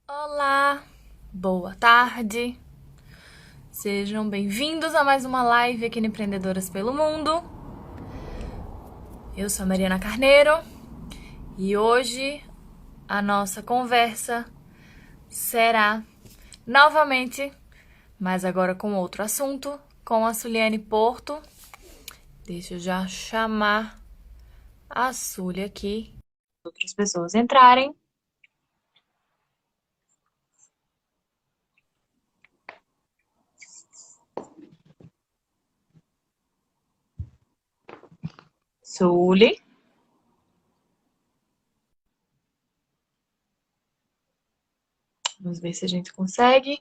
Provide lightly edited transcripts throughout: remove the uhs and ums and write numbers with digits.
Olá, boa tarde. Sejam bem-vindos a mais uma live aqui no Empreendedoras pelo Mundo. Eu sou a Mariana Carneiro e hoje a nossa conversa será novamente, mas agora com outro assunto, com a Suliane Porto. Deixa eu já chamar a Suly aqui, outras pessoas entrarem. Suly. Vamos ver se a gente consegue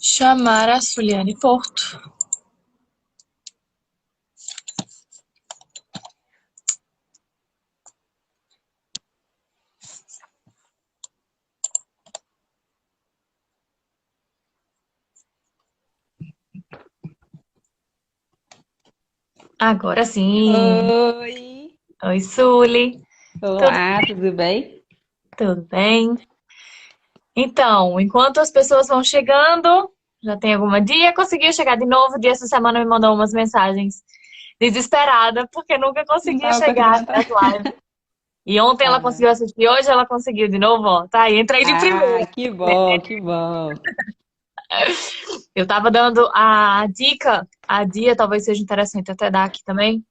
chamar a Suliane Porto. Agora sim. Oi! Oi, Suly. Tudo, Olá, tudo bem? tudo bem? Então, enquanto as pessoas vão chegando, já tem alguma dia, conseguiu chegar de novo. Dia essa semana me mandou umas mensagens desesperada, porque nunca Não conseguia estava chegar conseguindo nas entrar? lives. E ontem ela Ah, conseguiu assistir, hoje ela conseguiu de novo, ó. Tá aí, entrei de primeira. que bom, que bom. Eu tava dando a dica, a dia talvez seja interessante até dar aqui também,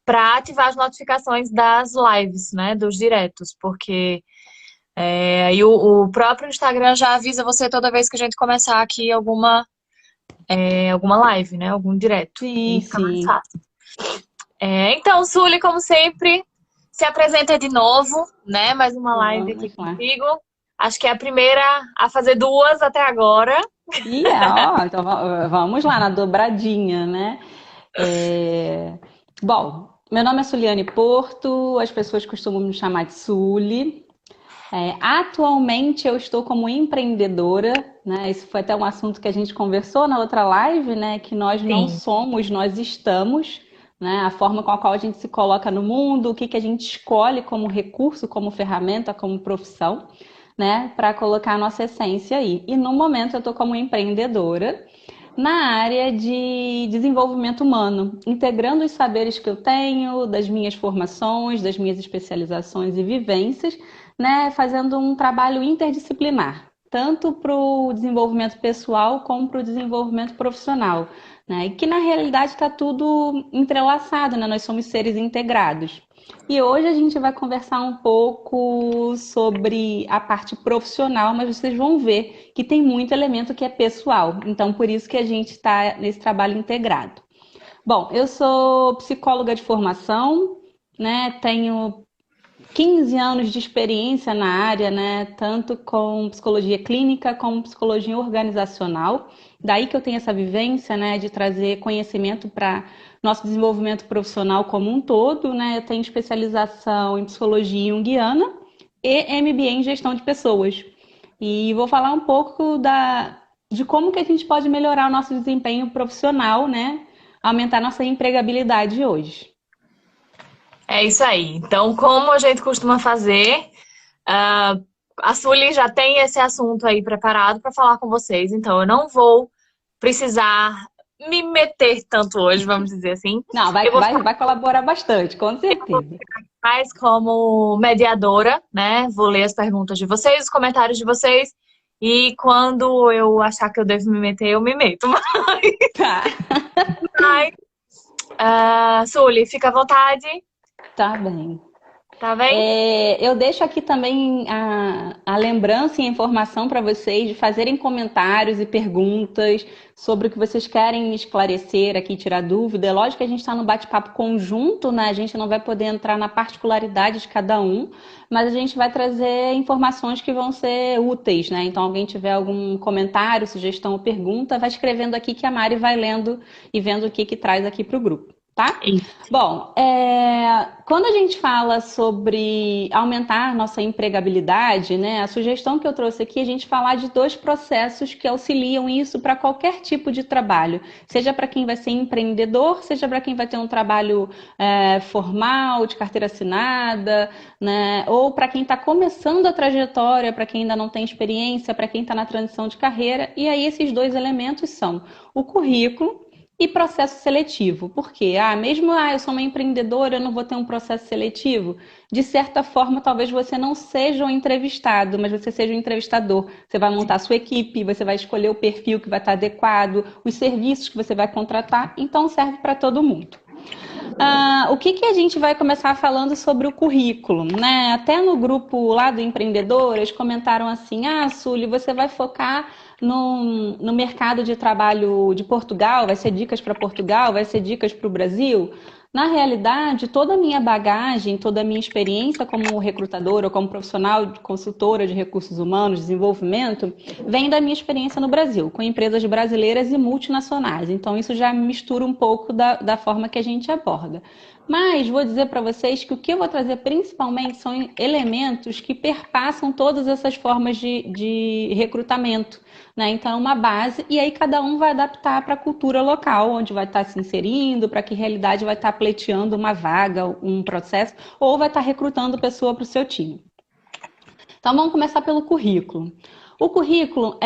para ativar as notificações das lives, né, dos diretos, porque e o próprio Instagram já avisa você toda vez que a gente começar aqui alguma live, né? Algum direto. Sim, E fica mais sim. fácil. Então, Suly, como sempre, se apresenta de novo, né? Mais uma live aqui Vamos lá. contigo. Acho que é a primeira a fazer duas até agora. Então vamos lá na dobradinha, né? É, Bom, meu nome é Suliane Porto, as pessoas costumam me chamar de Suly. Atualmente eu estou como empreendedora, né? Esse foi até um assunto que a gente conversou na outra live, né? Que nós não Sim. somos, nós estamos, né? A forma com a qual a gente se coloca no mundo, o que que a gente escolhe como recurso, como ferramenta, como profissão, né? Para colocar a nossa essência aí. E no momento eu estou como empreendedora na área de desenvolvimento humano, integrando os saberes que eu tenho, das minhas formações, das minhas especializações e vivências, né, fazendo um trabalho interdisciplinar, tanto para o desenvolvimento pessoal como para o desenvolvimento profissional, né, e que na realidade está tudo entrelaçado, né, nós somos seres integrados. E hoje a gente vai conversar um pouco sobre a parte profissional, mas vocês vão ver que tem muito elemento que é pessoal. Então, por isso que a gente está nesse trabalho integrado. Bom, eu sou psicóloga de formação, né? Tenho 15 anos de experiência na área, né? Tanto com psicologia clínica como psicologia organizacional. Daí que eu tenho essa vivência, né? De trazer conhecimento para nosso desenvolvimento profissional como um todo, né? Eu tenho especialização em psicologia junguiana e MBA em gestão de pessoas. E vou falar um pouco de como que a gente pode melhorar o nosso desempenho profissional, né? Aumentar nossa empregabilidade hoje. É isso aí. Então, como a gente costuma fazer, ah, a Suly já tem esse assunto aí preparado para falar com vocês. Então, eu não vou precisar me meter tanto hoje, vamos dizer assim. Não, Eu vou vai colaborar bastante, com certeza. mais como mediadora, né? Vou ler as perguntas de vocês, os comentários de vocês, e quando eu achar que eu devo me meter, eu me meto. Tá, Mas, Suly, fica à vontade, tá bem. tá bem? Eu deixo aqui também a lembrança e a informação para vocês de fazerem comentários e perguntas sobre o que vocês querem me esclarecer aqui, tirar dúvida. É lógico que a gente está no bate-papo conjunto, né? A gente não vai poder entrar na particularidade de cada um, mas a gente vai trazer informações que vão ser úteis, né? Então, alguém tiver algum comentário, sugestão ou pergunta, vai escrevendo aqui que a Mari vai lendo e vendo o que que traz aqui para o grupo. tá? Isso. Bom, quando a gente fala sobre aumentar nossa empregabilidade, né, a sugestão que eu trouxe aqui é a gente falar de dois processos que auxiliam isso para qualquer tipo de trabalho, seja para quem vai ser empreendedor, seja para quem vai ter um trabalho formal, de carteira assinada, né, ou para quem está começando a trajetória, para quem ainda não tem experiência, para quem está na transição de carreira. E aí esses dois elementos são o currículo e processo seletivo. Por quê? Mesmo eu sou uma empreendedora, eu não vou ter um processo seletivo. De certa forma, talvez você não seja um entrevistado, mas você seja um entrevistador. Você vai montar a sua equipe, você vai escolher o perfil que vai estar adequado, os serviços que você vai contratar, então serve para todo mundo. O que a gente vai começar falando sobre o currículo, né? Até no grupo lá do Empreendedoras comentaram assim, Sueli, você vai focar no mercado de trabalho de Portugal, vai ser dicas para Portugal, vai ser dicas para o Brasil? Na realidade, toda a minha bagagem, toda a minha experiência como recrutadora ou como profissional, consultora de recursos humanos, desenvolvimento, vem da minha experiência no Brasil, com empresas brasileiras e multinacionais. Então, isso já mistura um pouco da forma que a gente aborda. Mas vou dizer para vocês que o que eu vou trazer principalmente são elementos que perpassam todas essas formas de recrutamento, né? Então, uma base, e aí cada um vai adaptar para a cultura local, onde vai estar se inserindo, para que realidade vai estar pleiteando uma vaga, um processo, ou vai estar recrutando pessoa para o seu time. Então, vamos começar pelo currículo. O currículo,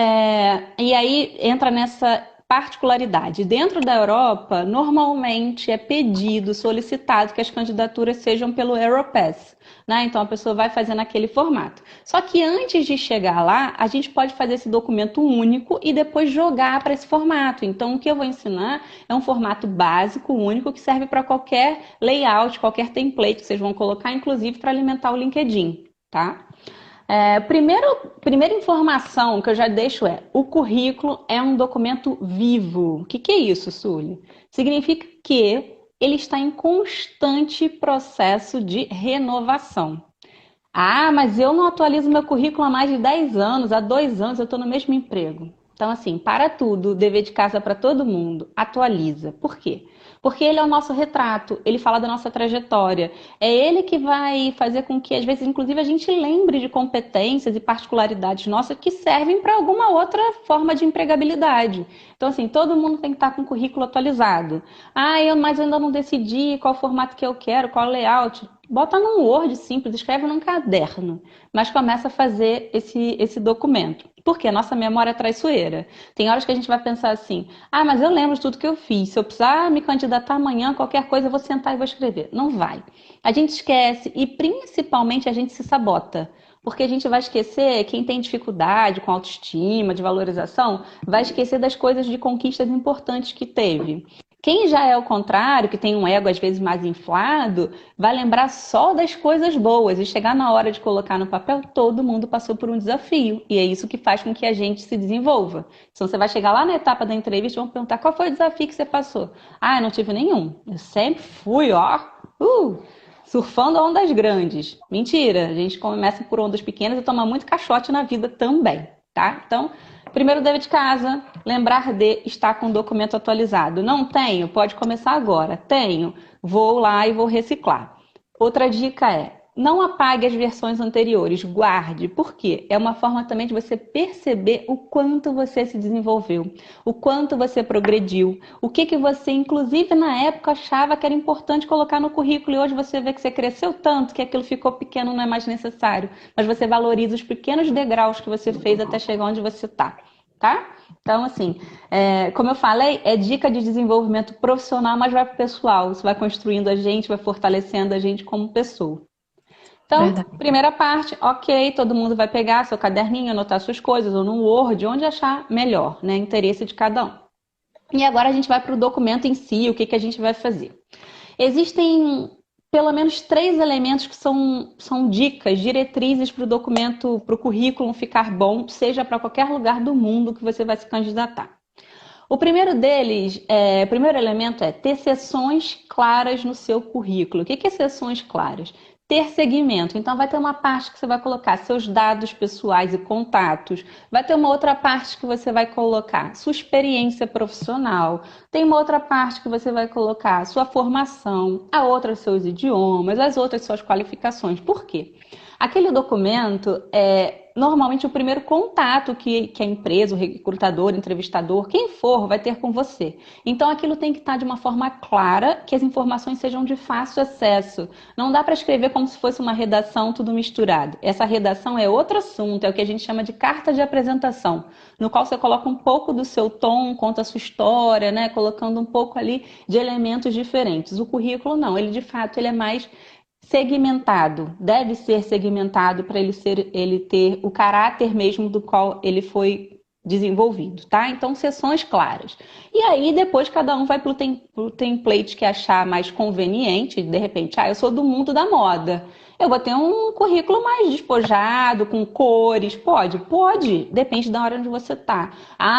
e aí entra nessa particularidade. Dentro da Europa, normalmente é pedido, solicitado que as candidaturas sejam pelo Europass, né? Então a pessoa vai fazendo aquele formato. Só que antes de chegar lá, a gente pode fazer esse documento único e depois jogar para esse formato. Então o que eu vou ensinar é um formato básico, único, que serve para qualquer layout, qualquer template que vocês vão colocar, inclusive para alimentar o LinkedIn, tá? Primeira informação que eu já deixo o currículo é um documento vivo. O que é isso, Sueli? Significa que ele está em constante processo de renovação. Mas eu não atualizo meu currículo há mais de 10 anos, há 2 anos eu estou no mesmo emprego. Então, assim, para tudo, dever de casa para todo mundo, atualiza. Por quê? Porque ele é o nosso retrato, ele fala da nossa trajetória. É ele que vai fazer com que, às vezes, inclusive, a gente lembre de competências e particularidades nossas que servem para alguma outra forma de empregabilidade. Então, assim, todo mundo tem que estar com o currículo atualizado. Mas eu ainda não decidi qual formato que eu quero, qual layout. Bota num Word simples, escreve num caderno, mas começa a fazer esse documento. Porque a nossa memória é traiçoeira. Tem horas que a gente vai pensar assim, mas eu lembro de tudo que eu fiz. Se eu precisar me candidatar amanhã, qualquer coisa, eu vou sentar e vou escrever. Não vai. A gente esquece e principalmente a gente se sabota. Porque a gente vai esquecer, quem tem dificuldade com autoestima, de valorização, vai esquecer das coisas de conquistas importantes que teve. Quem já é o contrário, que tem um ego às vezes mais inflado, vai lembrar só das coisas boas e chegar na hora de colocar no papel, todo mundo passou por um desafio. E é isso que faz com que a gente se desenvolva. Então você vai chegar lá na etapa da entrevista e vão perguntar qual foi o desafio que você passou. Eu não tive nenhum. Eu sempre fui, surfando ondas grandes. Mentira, a gente começa por ondas pequenas e toma muito caixote na vida também, tá? Então, primeiro dever de casa, lembrar de estar com o documento atualizado. Não tenho? Pode começar agora. Tenho? Vou lá e vou reciclar. Outra dica não apague as versões anteriores, guarde. Por quê? É uma forma também de você perceber o quanto você se desenvolveu, o quanto você progrediu, o que você, inclusive na época, achava que era importante colocar no currículo e hoje você vê que você cresceu tanto que aquilo ficou pequeno, não é mais necessário. Mas você valoriza os pequenos degraus que você fez até chegar onde você está. Tá? Então, assim, como eu falei, é dica de desenvolvimento profissional, mas vai para o pessoal. Isso vai construindo a gente, vai fortalecendo a gente como pessoa. Então, Verdade. primeira parte, ok, todo mundo vai pegar seu caderninho, anotar suas coisas, ou no Word, onde achar melhor, né? Interesse de cada um. E agora a gente vai para o documento em si, o que a gente vai fazer. Existem pelo menos 3 elementos que são dicas, diretrizes para o documento, para o currículo ficar bom, seja para qualquer lugar do mundo que você vai se candidatar. O primeiro deles, o primeiro elemento é ter seções claras no seu currículo. O que é seções claras? ter segmento. Então, vai ter uma parte que você vai colocar seus dados pessoais e contatos. Vai ter uma outra parte que você vai colocar sua experiência profissional. Tem uma outra parte que você vai colocar sua formação, a outra seus idiomas, as outras suas qualificações. Por quê? Aquele documento é normalmente o primeiro contato que a empresa, o recrutador, o entrevistador, quem for, vai ter com você. Então, aquilo tem que estar de uma forma clara, que as informações sejam de fácil acesso. Não dá para escrever como se fosse uma redação tudo misturado. Essa redação é outro assunto, é o que a gente chama de carta de apresentação, no qual você coloca um pouco do seu tom, conta a sua história, né? Colocando um pouco ali de elementos diferentes. O currículo não, ele de fato ele é mais segmentado, deve ser segmentado para ele ter o caráter mesmo do qual ele foi desenvolvido, tá? Então, seções claras. E aí, depois, cada um vai para o template que achar mais conveniente. De repente, eu sou do mundo da moda. Eu vou ter um currículo mais despojado, com cores. Pode? Pode. Depende da hora onde você está.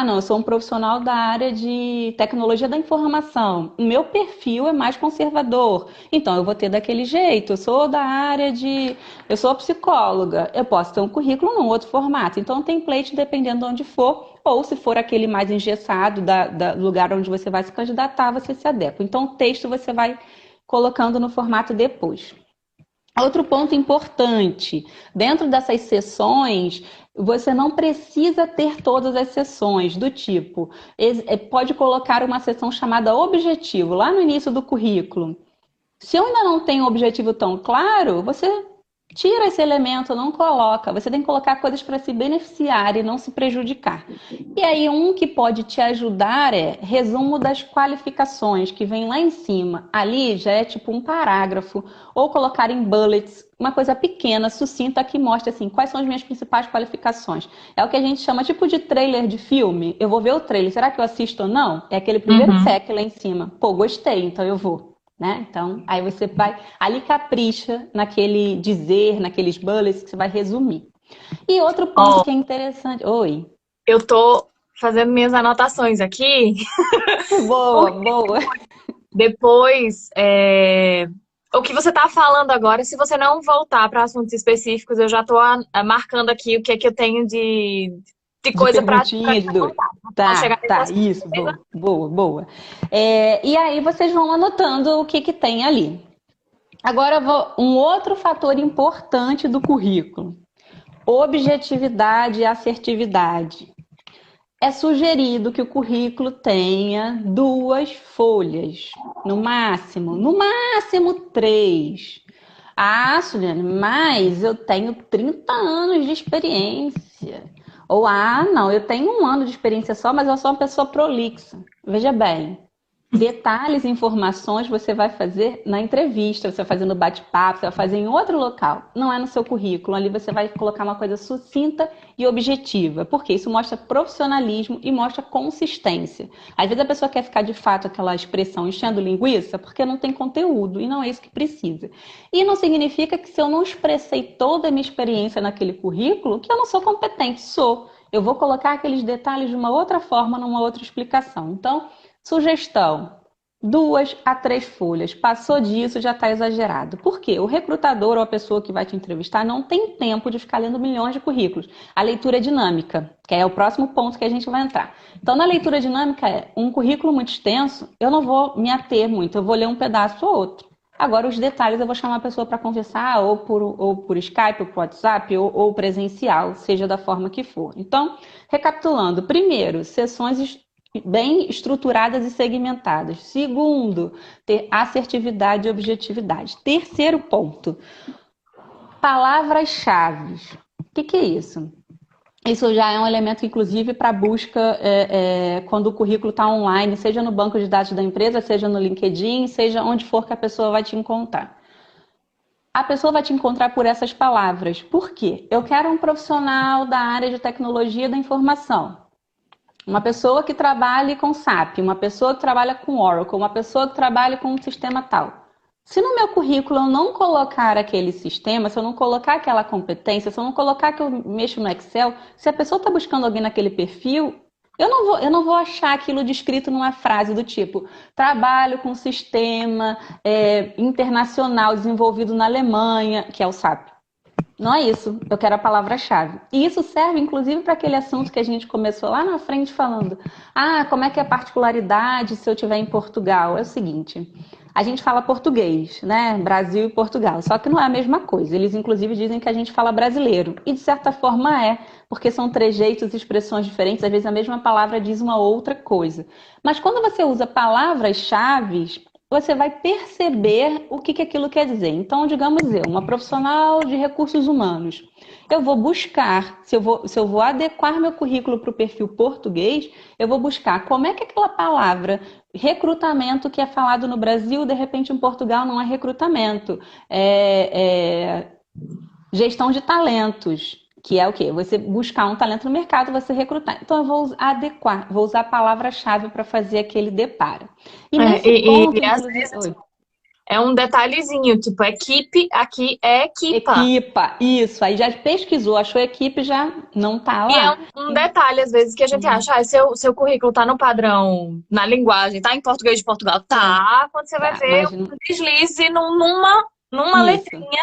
Não, eu sou um profissional da área de tecnologia da informação. O meu perfil é mais conservador. Então, eu vou ter daquele jeito. Eu sou da área de... Eu sou psicóloga. Eu posso ter um currículo num outro formato. Então, o template, dependendo de onde for, ou se for aquele mais engessado do lugar onde você vai se candidatar, você se adequa. Então, o texto você vai colocando no formato depois. Outro ponto importante, dentro dessas seções, você não precisa ter todas as seções, do tipo, pode colocar uma seção chamada objetivo, lá no início do currículo. Se eu ainda não tenho um objetivo tão claro, você tira esse elemento, não coloca. Você tem que colocar coisas para se beneficiar e não se prejudicar. E aí, um que pode te ajudar é resumo das qualificações, que vem lá em cima. Ali já é tipo um parágrafo, ou colocar em bullets, uma coisa pequena, sucinta, que mostra assim, quais são as minhas principais qualificações. É o que a gente chama tipo de trailer de filme. Eu vou ver o trailer, será que eu assisto ou não? É aquele primeiro check lá em cima. Pô, gostei, então eu vou. Né? Então, aí você vai ali capricha naquele dizer, naqueles bullets que você vai resumir. E outro ponto que é interessante... Oi. Eu tô fazendo minhas anotações aqui. Boa, boa. Depois, o que você tá falando agora, se você não voltar para assuntos específicos, eu já tô marcando aqui o que é que eu tenho de coisa para Tá, isso, boa. E aí vocês vão anotando o que tem ali. Agora, um outro fator importante do currículo: objetividade e assertividade. É sugerido que o currículo tenha 2 folhas, no máximo 3. Juliane, mas eu tenho 30 anos de experiência. Ou, não, eu tenho 1 ano de experiência só, mas eu sou uma pessoa prolixa. Veja bem, detalhes e informações você vai fazer na entrevista, você vai fazer no bate-papo, você vai fazer em outro local. Não é no seu currículo. Ali você vai colocar uma coisa sucinta e objetiva. Porque isso mostra profissionalismo e mostra consistência. Às vezes a pessoa quer ficar de fato aquela expressão enchendo linguiça porque não tem conteúdo e não é isso que precisa. E não significa que se eu não expressei toda a minha experiência naquele currículo, que eu não sou competente. Sou. Eu vou colocar aqueles detalhes de uma outra forma, numa outra explicação. Então, sugestão: 2 a 3 folhas. Passou disso, já está exagerado. Por quê? O recrutador ou a pessoa que vai te entrevistar não tem tempo de ficar lendo milhões de currículos. A leitura dinâmica, que é o próximo ponto que a gente vai entrar. Então, na leitura dinâmica, um currículo muito extenso, eu não vou me ater muito, eu vou ler um pedaço ou outro. Agora, os detalhes eu vou chamar a pessoa para conversar, ou por Skype, ou por WhatsApp, ou presencial, seja da forma que for. Então, recapitulando: primeiro, sessões bem estruturadas e segmentadas. Segundo, ter assertividade e objetividade. Terceiro ponto: palavras-chave. O que é isso? Isso já é um elemento, inclusive, para busca quando o currículo está online, seja no banco de dados da empresa, seja no LinkedIn, seja onde for que a pessoa vai te encontrar. A pessoa vai te encontrar por essas palavras. Por quê? Eu quero um profissional da área de tecnologia da informação. Uma pessoa que trabalhe com SAP, uma pessoa que trabalha com Oracle, uma pessoa que trabalha com um sistema tal. Se no meu currículo eu não colocar aquele sistema, se eu não colocar aquela competência, se eu não colocar que eu mexo no Excel, se a pessoa está buscando alguém naquele perfil, Eu não vou achar aquilo descrito numa frase do tipo, trabalho com sistema internacional desenvolvido na Alemanha, que é o SAP. Não é isso, eu quero a palavra-chave. E isso serve, inclusive, para aquele assunto que a gente começou lá na frente falando. Ah, como é que é a particularidade se eu estiver em Portugal? É o seguinte, a gente fala português, né? Brasil e Portugal, só que não é a mesma coisa. Eles, inclusive, dizem que a gente fala brasileiro. E, de certa forma, porque são trejeitos e expressões diferentes. Às vezes, a mesma palavra diz uma outra coisa. Mas quando você usa palavras-chave, você vai perceber o que aquilo quer dizer. Então, digamos uma profissional de recursos humanos. Eu vou buscar, se eu vou adequar meu currículo para o perfil português, eu vou buscar como é que aquela palavra recrutamento que é falado no Brasil, de repente em Portugal não é recrutamento, é gestão de talentos, que é o quê? Você buscar um talento no mercado, você recrutar. Então eu vou adequar, vou usar a palavra-chave para fazer aquele deparo. E nesse ponto, Às inclusive. vezes é um detalhezinho, tipo, equipe aqui é equipa. Equipa, isso. Aí já pesquisou, achou equipe, já não tá E é lá. um detalhe, às vezes, que a gente acha, seu currículo tá no padrão, na linguagem, tá em português de Portugal, tá. Quando você vai Tá, ver mas um deslize numa isso. letrinha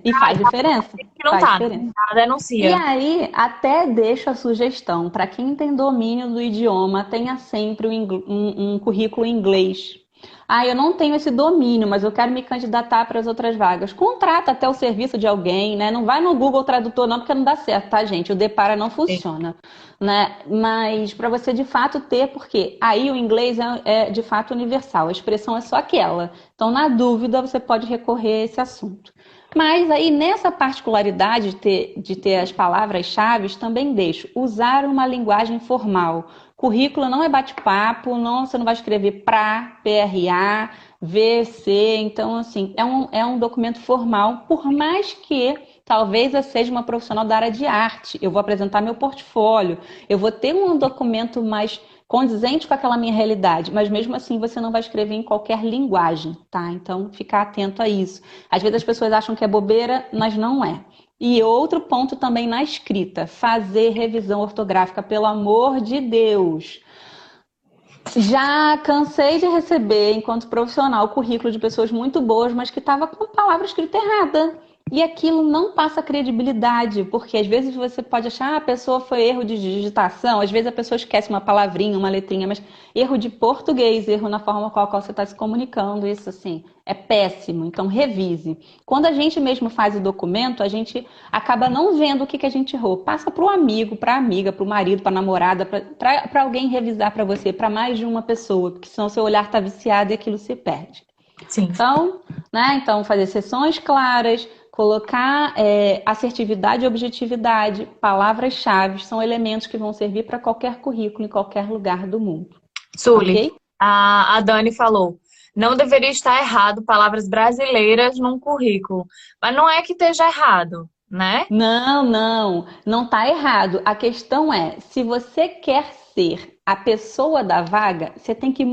E faz diferença. que não Faz tá, diferença. E denuncia. aí, até deixo a sugestão, para quem tem domínio do idioma, tenha sempre um currículo em inglês. Ah, eu não tenho esse domínio, mas eu quero me candidatar para as outras vagas. Contrata até o serviço de alguém, né? Não vai no Google Tradutor não, porque não dá certo, tá, gente? O Depara não funciona, né? Mas para você de fato ter, porque aí o inglês é de fato universal, a expressão é só aquela. Então, na dúvida, você pode recorrer a esse assunto. Mas aí, nessa particularidade de ter as palavras-chave, também deixo usar uma linguagem formal. Currículo não é bate-papo, você não vai escrever PRA, VC. Então, assim, é um documento formal, por mais que talvez eu seja uma profissional da área de arte. Eu vou apresentar meu portfólio, eu vou ter um documento mais condizente com aquela minha realidade, mas mesmo assim você não vai escrever em qualquer linguagem, tá? Então, ficar atento a isso. Às vezes as pessoas acham que é bobeira, mas não é. E outro ponto também na escrita, fazer revisão ortográfica, pelo amor de Deus. Já cansei de receber, enquanto profissional, currículo de pessoas muito boas, mas que estava com a palavra escrita errada. E aquilo não passa credibilidade, porque às vezes você pode achar, a pessoa foi erro de digitação, às vezes a pessoa esquece uma palavrinha, uma letrinha, mas erro de português, erro na forma com a qual você está se comunicando, isso assim, é péssimo. Então revise. Quando a gente mesmo faz o documento, a gente acaba não vendo o que a gente errou. Passa para o amigo, para a amiga, para o marido, para a namorada, para alguém revisar para você, para mais de uma pessoa, porque senão seu olhar está viciado e aquilo se perde. Sim. Então, fazer sessões claras, colocar assertividade e objetividade, palavras-chave, são elementos que vão servir para qualquer currículo em qualquer lugar do mundo. Sully, Ok? a Dani falou, não deveria estar errado palavras brasileiras num currículo. Mas não é que esteja errado, né? Não está errado. A questão é, se você quer ser a pessoa da vaga, você tem que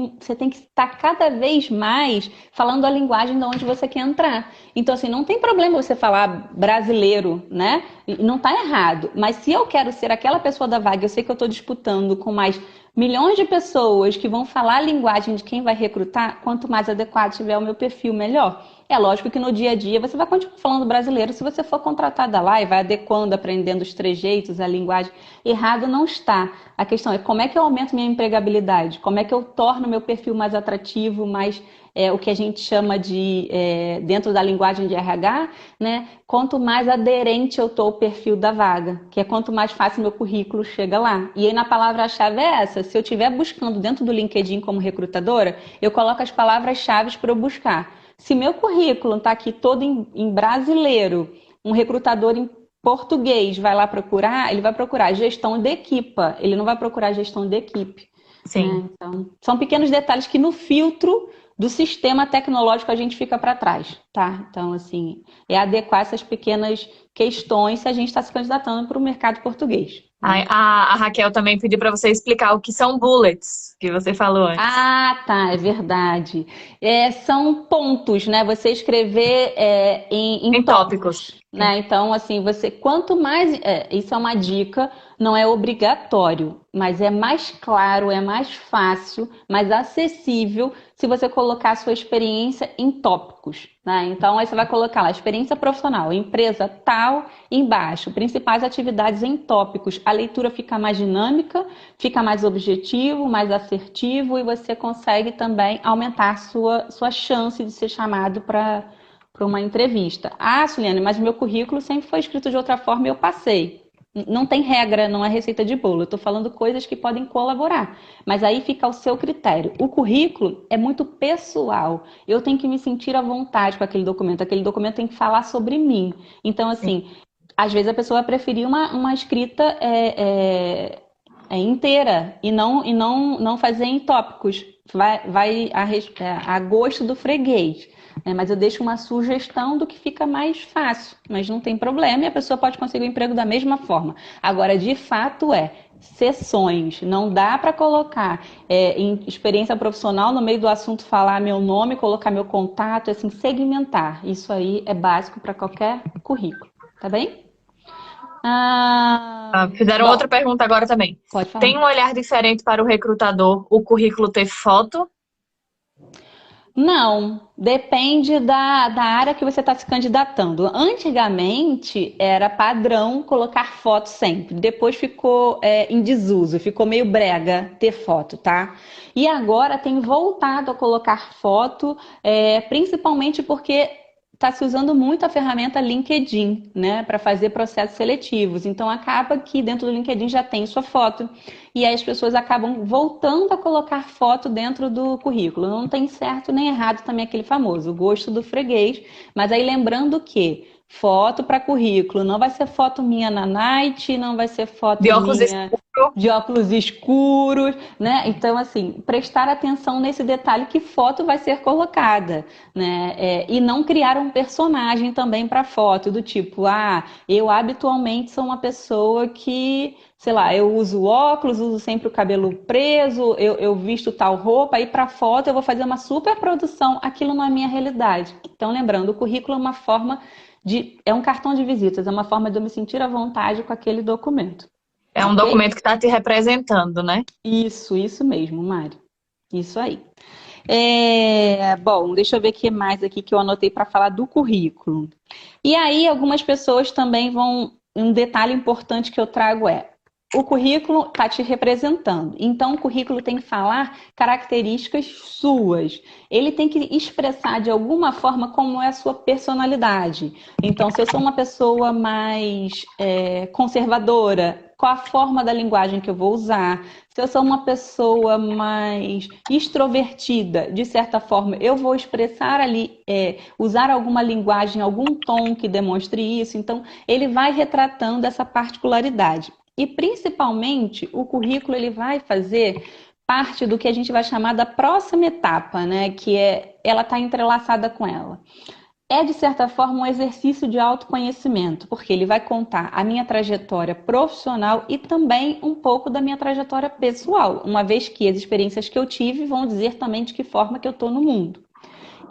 estar cada vez mais falando a linguagem de onde você quer entrar. Então, assim, não tem problema você falar brasileiro, né? Não está errado. Mas se eu quero ser aquela pessoa da vaga, eu sei que eu estou disputando com mais milhões de pessoas que vão falar a linguagem de quem vai recrutar, quanto mais adequado tiver o meu perfil, melhor. É lógico que no dia a dia você vai continuar falando brasileiro se você for contratada lá e vai adequando, aprendendo os trejeitos, a linguagem. Errado não está. A questão é como é que eu aumento minha empregabilidade? Como é que eu torno meu perfil mais atrativo, mais o que a gente chama de, dentro da linguagem de RH, né? Quanto mais aderente eu estou ao perfil da vaga, que é quanto mais fácil meu currículo chega lá. E aí na palavra-chave é essa. Se eu estiver buscando dentro do LinkedIn como recrutadora, eu coloco as palavras-chave para eu buscar. Se meu currículo está aqui todo em brasileiro, um recrutador em português vai lá procurar, ele vai procurar gestão de equipa, ele não vai procurar gestão de equipe. Sim. Né? Então, são pequenos detalhes que no filtro do sistema tecnológico a gente fica para trás. tá? Então, assim, é adequar essas pequenas questões se a gente está se candidatando para o mercado português, A, né? a Raquel também pediu para você explicar o que são bullets, que você falou antes. Ah, tá, é verdade. São pontos, né? Você escrever em Em tópicos. tópicos, né? Então, assim, você quanto mais, isso é uma dica, não é obrigatório, mas é mais claro, é mais fácil, mais acessível se você colocar a sua experiência em tópicos, né? Então, aí você vai colocar lá, experiência profissional, empresa tal, embaixo, principais atividades em tópicos. A leitura fica mais dinâmica, fica mais objetivo, mais assertivo e você consegue também aumentar a sua chance de ser chamado para uma entrevista. Ah, Suliane, mas meu currículo sempre foi escrito de outra forma e eu passei. Não tem regra, não é receita de bolo. Eu estou falando coisas que podem colaborar. Mas aí fica ao seu critério. O currículo é muito pessoal. Eu tenho que me sentir à vontade com aquele documento. Aquele documento tem que falar sobre mim. Então, Sim. assim, às vezes a pessoa vai preferir uma escrita inteira e não fazer em tópicos. Vai a gosto do freguês. Né? Mas eu deixo uma sugestão do que fica mais fácil. Mas não tem problema e a pessoa pode conseguir o emprego da mesma forma. Agora, de fato, sessões. Não dá para colocar em experiência profissional no meio do assunto falar meu nome, colocar meu contato, assim, segmentar. Isso aí é básico para qualquer currículo. Tá bem? Fizeram outra Bom, pergunta agora também. pode falar. Tem um olhar diferente para o recrutador o currículo ter foto? Não, depende da área que você está se candidatando. Antigamente era padrão colocar foto sempre, depois ficou em desuso, ficou meio brega ter foto, tá? E agora tem voltado a colocar foto, principalmente porque está se usando muito a ferramenta LinkedIn, né, para fazer processos seletivos. Então acaba que dentro do LinkedIn já tem sua foto. E aí as pessoas acabam voltando a colocar foto dentro do currículo. Não tem certo nem errado também aquele famoso, o gosto do freguês. Mas aí lembrando que foto para currículo não vai ser foto minha na night, não vai ser foto De óculos minha escuros? de óculos escuros, né? Então, assim, prestar atenção nesse detalhe que foto vai ser colocada, né? E não criar um personagem também para foto, do tipo, eu habitualmente sou uma pessoa que sei lá, eu uso óculos, uso sempre o cabelo preso, eu visto tal roupa, aí para foto eu vou fazer uma super produção, aquilo não é minha realidade. Então, lembrando, o currículo é uma forma é um cartão de visitas, é uma forma de eu me sentir à vontade com aquele documento. É um Ok? documento que está te representando, né? Isso mesmo, Mari. Isso aí. Bom, deixa eu ver o que mais aqui que eu anotei para falar do currículo. E aí, algumas pessoas também vão. Um detalhe importante que eu trago o currículo está te representando. Então, o currículo tem que falar características suas. Ele tem que expressar de alguma forma como é a sua personalidade. Então, se eu sou uma pessoa mais conservadora, qual a forma da linguagem que eu vou usar? Se eu sou uma pessoa mais extrovertida, de certa forma, eu vou expressar ali, usar alguma linguagem, algum tom que demonstre isso. Então, ele vai retratando essa particularidade. E principalmente o currículo ele vai fazer parte do que a gente vai chamar da próxima etapa, né? Que ela está entrelaçada com ela. É, de certa forma, um exercício de autoconhecimento, porque ele vai contar a minha trajetória profissional e também um pouco da minha trajetória pessoal, uma vez que as experiências que eu tive vão dizer também de que forma que eu estou no mundo.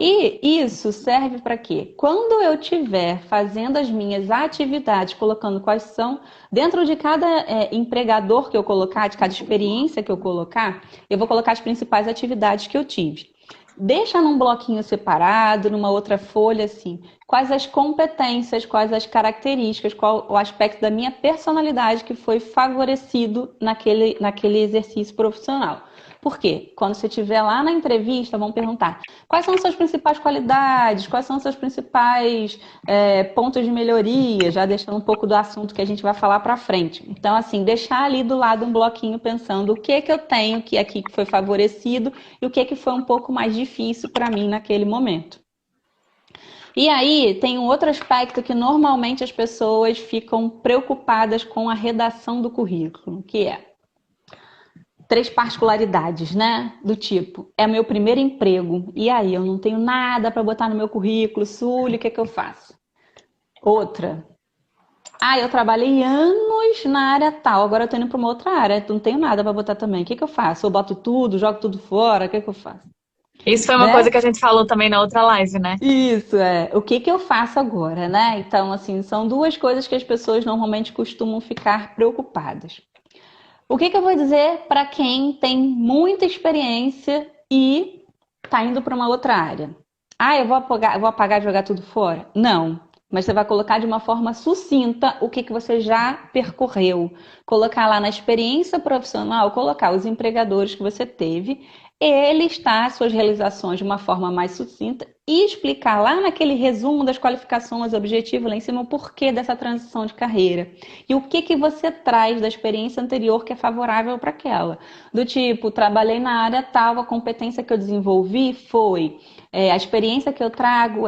E isso serve para quê? Quando eu estiver fazendo as minhas atividades, colocando quais são, dentro de cada empregador que eu colocar, de cada experiência que eu colocar, eu vou colocar as principais atividades que eu tive. Deixa num bloquinho separado, numa outra folha, assim, quais as competências, quais as características, qual o aspecto da minha personalidade que foi favorecido naquele exercício profissional. Por quê? Quando você estiver lá na entrevista, vão perguntar quais são as suas principais qualidades, quais são os seus principais pontos de melhoria, já deixando um pouco do assunto que a gente vai falar para frente. Então, assim, deixar ali do lado um bloquinho pensando o que eu tenho que aqui que foi favorecido e o que foi um pouco mais difícil para mim naquele momento. E aí tem um outro aspecto que normalmente as pessoas ficam preocupadas com a redação do currículo, que três particularidades, né? Do tipo, é meu primeiro emprego. E aí, eu não tenho nada para botar no meu currículo, Sully, o que é que eu faço? Outra. Ah, eu trabalhei anos na área tal, agora eu tô indo para uma outra área, não tenho nada para botar também. O que é que eu faço? Eu boto tudo, jogo tudo fora, o que é que eu faço? Isso foi uma coisa Né? que a gente falou também na outra live, né? Isso, é. O que que eu faço agora, né? Então, assim, são duas coisas que as pessoas normalmente costumam ficar preocupadas. O que que eu vou dizer para quem tem muita experiência e está indo para uma outra área? Ah, eu vou apagar e jogar tudo fora? Não. Mas você vai colocar de uma forma sucinta o que que você já percorreu. Colocar lá na experiência profissional, colocar os empregadores que você teve, ele está as suas realizações de uma forma mais sucinta e explicar lá naquele resumo das qualificações, objetivo lá em cima, o porquê dessa transição de carreira. E o que que você traz da experiência anterior que é favorável para aquela. Do tipo, trabalhei na área tal, a competência que eu desenvolvi foi, a experiência que eu trago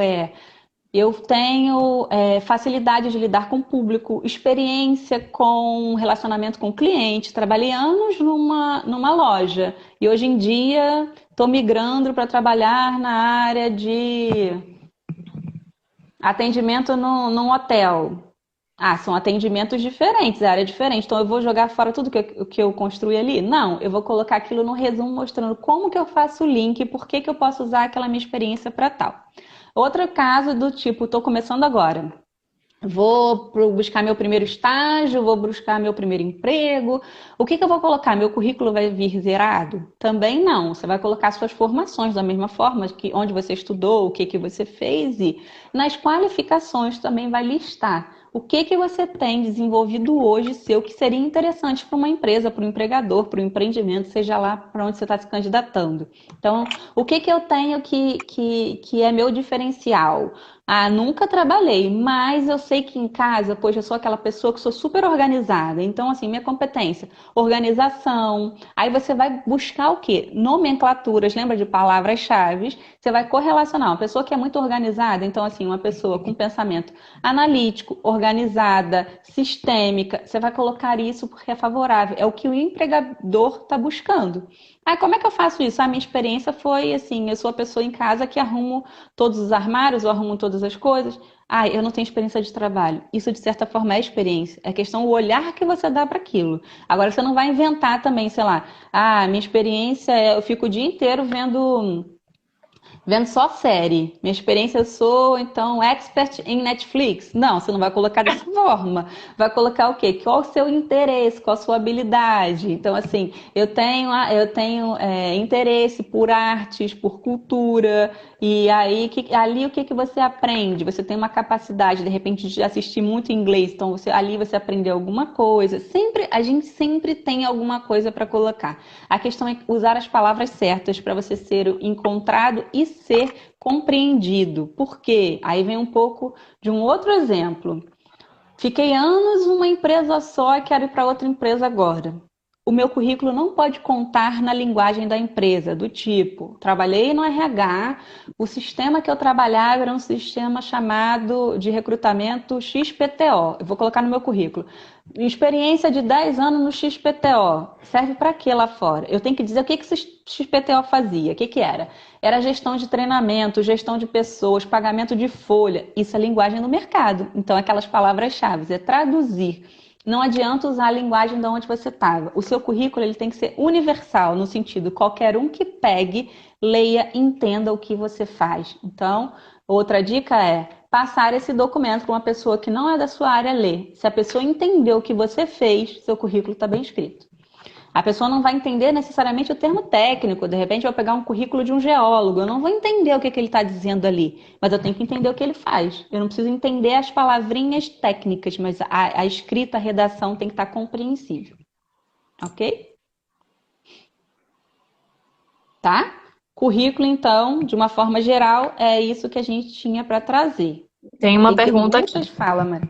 eu tenho facilidade de lidar com o público, experiência com relacionamento com o cliente. Trabalhei anos numa loja e hoje em dia estou migrando para trabalhar na área de atendimento num hotel. Ah, são atendimentos diferentes, área diferente. Então eu vou jogar fora tudo que eu construí ali? Não, eu vou colocar aquilo no resumo mostrando como que eu faço o link e por que que eu posso usar aquela minha experiência para tal. Outro caso do tipo, estou começando agora. Vou buscar meu primeiro estágio, vou buscar meu primeiro emprego. O que que eu vou colocar? Meu currículo vai vir zerado? Também não. Você vai colocar suas formações da mesma forma que onde você estudou, o que que você fez e nas qualificações também vai listar o que que você tem desenvolvido hoje seu que seria interessante para uma empresa, para um empregador, para um empreendimento, seja lá para onde você está se candidatando. Então, o que que eu tenho que é meu diferencial? Ah, nunca trabalhei, mas eu sei que em casa, pois eu sou aquela pessoa que sou super organizada. Então, assim, minha competência, organização. Aí você vai buscar o quê? Nomenclaturas, lembra de palavras-chave? Você vai correlacionar uma pessoa que é muito organizada, então, assim, uma pessoa com pensamento analítico, organizada, sistêmica. Você vai colocar isso porque é favorável. É o que o empregador está buscando. Ah, como é que eu faço isso? A minha experiência foi assim, eu sou a pessoa em casa que arrumo todos os armários, eu arrumo todas as coisas. Ah, eu não tenho experiência de trabalho. Isso, de certa forma, é experiência. É questão do olhar que você dá para aquilo. Agora, você não vai inventar também, sei lá, ah, minha experiência é, eu fico o dia inteiro vendo só série. Minha experiência, eu sou, então, expert em Netflix. Não, você não vai colocar dessa forma. Vai colocar o quê? Qual o seu interesse, qual a sua habilidade. Então, assim, eu tenho interesse por artes, por cultura, e aí ali o que que você aprende? Você tem uma capacidade, de repente, de assistir muito inglês, então ali você aprendeu alguma coisa. A gente sempre tem alguma coisa para colocar. A questão é usar as palavras certas para você ser encontrado e ser compreendido. Por quê? Aí vem um pouco de um outro exemplo. Fiquei anos numa empresa só e quero ir para outra empresa agora. O meu currículo não pode contar na linguagem da empresa, do tipo, trabalhei no RH, o sistema que eu trabalhava era um sistema chamado de recrutamento XPTO. Eu vou colocar no meu currículo. Experiência de 10 anos no XPTO. Serve para quê lá fora? Eu tenho que dizer o que esse XPTO fazia, o que que era? Era gestão de treinamento, gestão de pessoas, pagamento de folha. Isso é linguagem do mercado. Então, aquelas palavras-chave, é traduzir. Não adianta usar a linguagem de onde você estava. O seu currículo ele tem que ser universal, no sentido qualquer um que pegue, leia, entenda o que você faz. Então, outra dica é passar esse documento para uma pessoa que não é da sua área ler. Se a pessoa entendeu o que você fez, seu currículo está bem escrito. A pessoa não vai entender necessariamente o termo técnico. De repente, eu vou pegar um currículo de um geólogo. Eu não vou entender o que ele está dizendo ali, mas eu tenho que entender o que ele faz. Eu não preciso entender as palavrinhas técnicas, mas a escrita, a redação tem que estar compreensível. Ok? Tá? Currículo, então, de uma forma geral, é isso que a gente tinha para trazer. Tem uma Tem pergunta aqui. perguntas? Fala, Mari.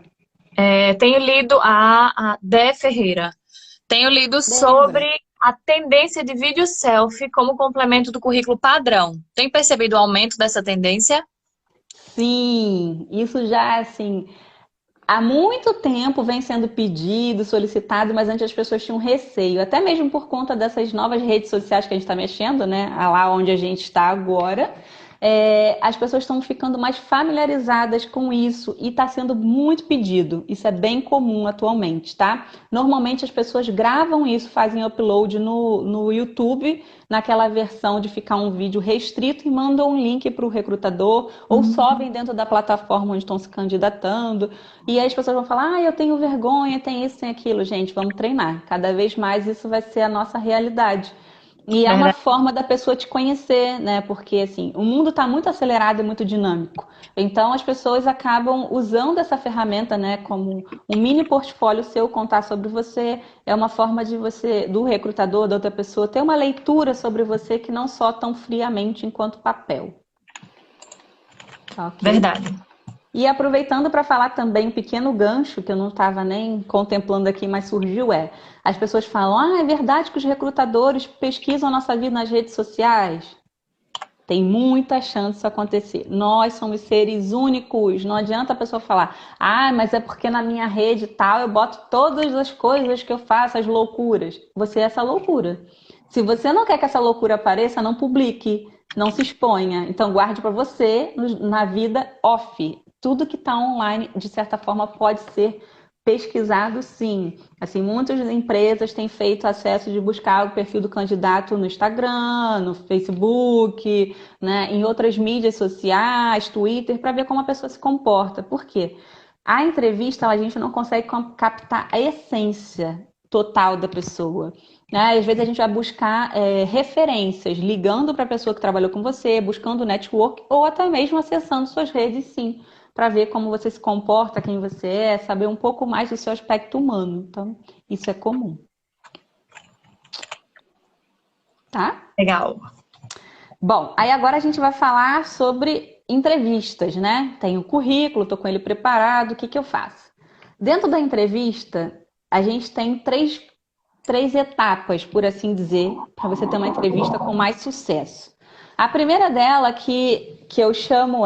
Tenho lido a Dé Ferreira. Tenho lido Débora. sobre a tendência de vídeo selfie como complemento do currículo padrão. Tem percebido o aumento dessa tendência? Sim, isso já, assim, há muito tempo vem sendo pedido, solicitado, mas antes as pessoas tinham receio, até mesmo por conta dessas novas redes sociais que a gente está mexendo, né? Lá onde a gente está agora. As pessoas estão ficando mais familiarizadas com isso e está sendo muito pedido. Isso é bem comum atualmente, tá? Normalmente as pessoas gravam isso, fazem upload no YouTube, naquela versão de ficar um vídeo restrito e mandam um link para o recrutador ou sobem dentro da plataforma onde estão se candidatando. E aí as pessoas vão falar, eu tenho vergonha, tem isso, tem aquilo. Gente, vamos treinar. Cada vez mais isso vai ser a nossa realidade. E é uma Verdade. forma da pessoa te conhecer, né? Porque, assim, o mundo está muito acelerado e muito dinâmico. Então, as pessoas acabam usando essa ferramenta, né? Como um mini portfólio seu, contar sobre você. É uma forma de você, do recrutador, da outra pessoa, ter uma leitura sobre você que não só tão friamente enquanto papel. Ok? Verdade. E aproveitando para falar também um pequeno gancho que eu não estava nem contemplando aqui, mas surgiu as pessoas falam, é verdade que os recrutadores pesquisam a nossa vida nas redes sociais? Tem muita chance disso acontecer. Nós somos seres únicos. Não adianta a pessoa falar, mas é porque na minha rede tal eu boto todas as coisas que eu faço, as loucuras. Você é essa loucura. Se você não quer que essa loucura apareça, não publique, não se exponha. Então guarde para você na vida off. Tudo que está online, de certa forma, pode ser pesquisado, sim. Assim, muitas empresas têm feito acesso de buscar o perfil do candidato no Instagram, no Facebook, né, em outras mídias sociais, Twitter, para ver como a pessoa se comporta. Por quê? A entrevista, a gente não consegue captar a essência total da pessoa. Né? Às vezes a gente vai buscar referências, ligando para a pessoa que trabalhou com você, buscando network, ou até mesmo acessando suas redes, sim, para ver como você se comporta, quem você é, saber um pouco mais do seu aspecto humano. Então, isso é comum. Tá? Legal. Bom, aí agora a gente vai falar sobre entrevistas, né? Tenho o currículo, tô com ele preparado, o que eu faço? Dentro da entrevista, a gente tem três etapas, por assim dizer, para você ter uma entrevista com mais sucesso. A primeira dela que eu chamo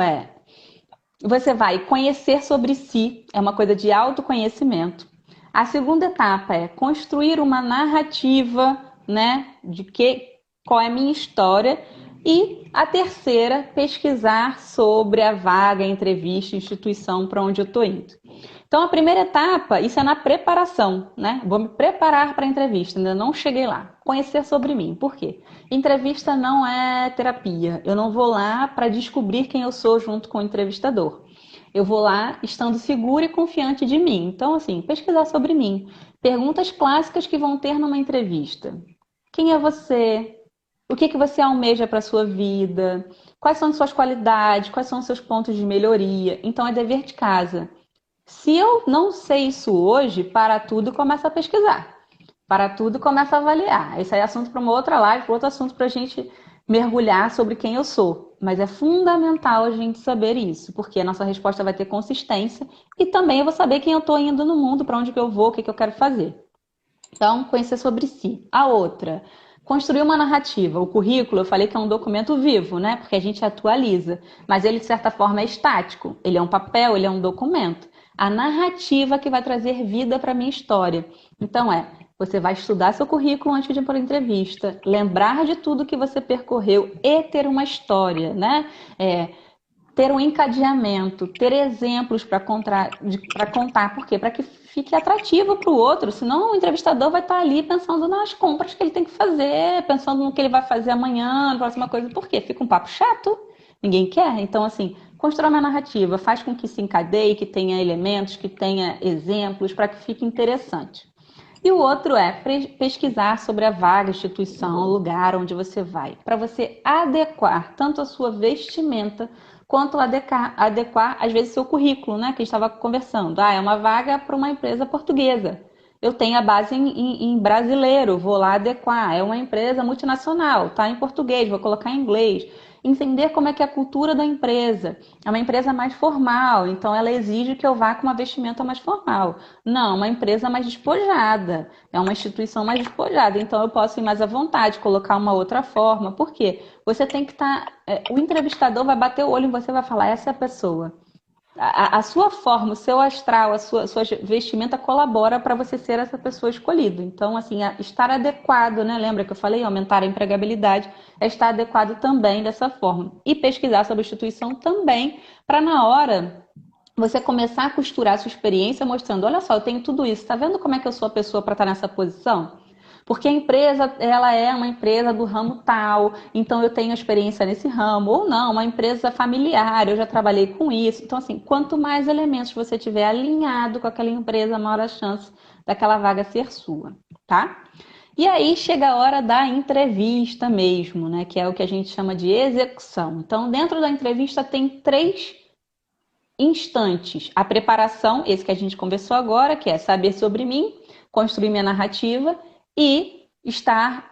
você vai conhecer sobre si, é uma coisa de autoconhecimento. A segunda etapa é construir uma narrativa, né, qual é a minha história. E a terceira, pesquisar sobre a vaga, a entrevista, a instituição para onde eu estou indo. Então, a primeira etapa, isso é na preparação, né? Vou me preparar para a entrevista, ainda não cheguei lá. Conhecer sobre mim. Por quê? Entrevista não é terapia. Eu não vou lá para descobrir quem eu sou junto com o entrevistador. Eu vou lá estando segura e confiante de mim. Então, assim, pesquisar sobre mim. Perguntas clássicas que vão ter numa entrevista. Quem é você? O que você almeja para a sua vida? Quais são as suas qualidades? Quais são os seus pontos de melhoria? Então, é dever de casa. Se eu não sei isso hoje, para tudo começa a pesquisar. Para tudo começa a avaliar. Esse aí é assunto para uma outra live, para outro assunto para a gente mergulhar sobre quem eu sou. Mas é fundamental a gente saber isso, porque a nossa resposta vai ter consistência e também eu vou saber quem eu estou indo no mundo, para onde que eu vou, o que eu quero fazer. Então, conhecer sobre si. A outra, construir uma narrativa. O currículo, eu falei que é um documento vivo, né? Porque a gente atualiza. Mas ele, de certa forma, é estático. Ele é um papel, ele é um documento. A narrativa que vai trazer vida para a minha história. Então, você vai estudar seu currículo antes de ir para a entrevista, lembrar de tudo que você percorreu e ter uma história, né? Ter um encadeamento, ter exemplos para contar. Por quê? Para que fique atrativo para o outro, senão o entrevistador vai estar ali pensando nas compras que ele tem que fazer, pensando no que ele vai fazer amanhã, na próxima coisa. Por quê? Fica um papo chato, ninguém quer. Então, assim, constrói uma narrativa, faz com que se encadeie, que tenha elementos, que tenha exemplos, para que fique interessante. E o outro é pesquisar sobre a vaga, instituição, o lugar onde você vai, para você adequar tanto a sua vestimenta quanto adequar, às vezes, seu currículo, né? Que a gente estava conversando. É uma vaga para uma empresa portuguesa. Eu tenho a base em brasileiro, vou lá adequar. É uma empresa multinacional, tá em português, vou colocar em inglês. Entender como é que é a cultura da empresa. É uma empresa mais formal, então ela exige que eu vá com uma vestimenta mais formal. Não, uma empresa mais despojada. É uma instituição mais despojada, então eu posso ir mais à vontade, colocar uma outra forma. Por quê? Você tem que estar... o entrevistador vai bater o olho em você e vai falar, essa é a pessoa. A sua forma, o seu astral, sua vestimenta colabora para você ser essa pessoa escolhida. Então, assim, estar adequado, né? Lembra que eu falei, aumentar a empregabilidade, é estar adequado também dessa forma. E pesquisar sobre instituição também, para na hora você começar a costurar a sua experiência mostrando, olha só, eu tenho tudo isso, tá vendo como é que eu sou a pessoa para estar nessa posição? Porque a empresa, ela é uma empresa do ramo tal, então eu tenho experiência nesse ramo, ou não, uma empresa familiar, eu já trabalhei com isso. Então, assim, quanto mais elementos você tiver alinhado com aquela empresa, maior a chance daquela vaga ser sua, tá? E aí chega a hora da entrevista mesmo, né? Que é o que a gente chama de execução. Então, dentro da entrevista tem 3 instantes. A preparação, esse que a gente conversou agora, que é saber sobre mim, construir minha narrativa e estar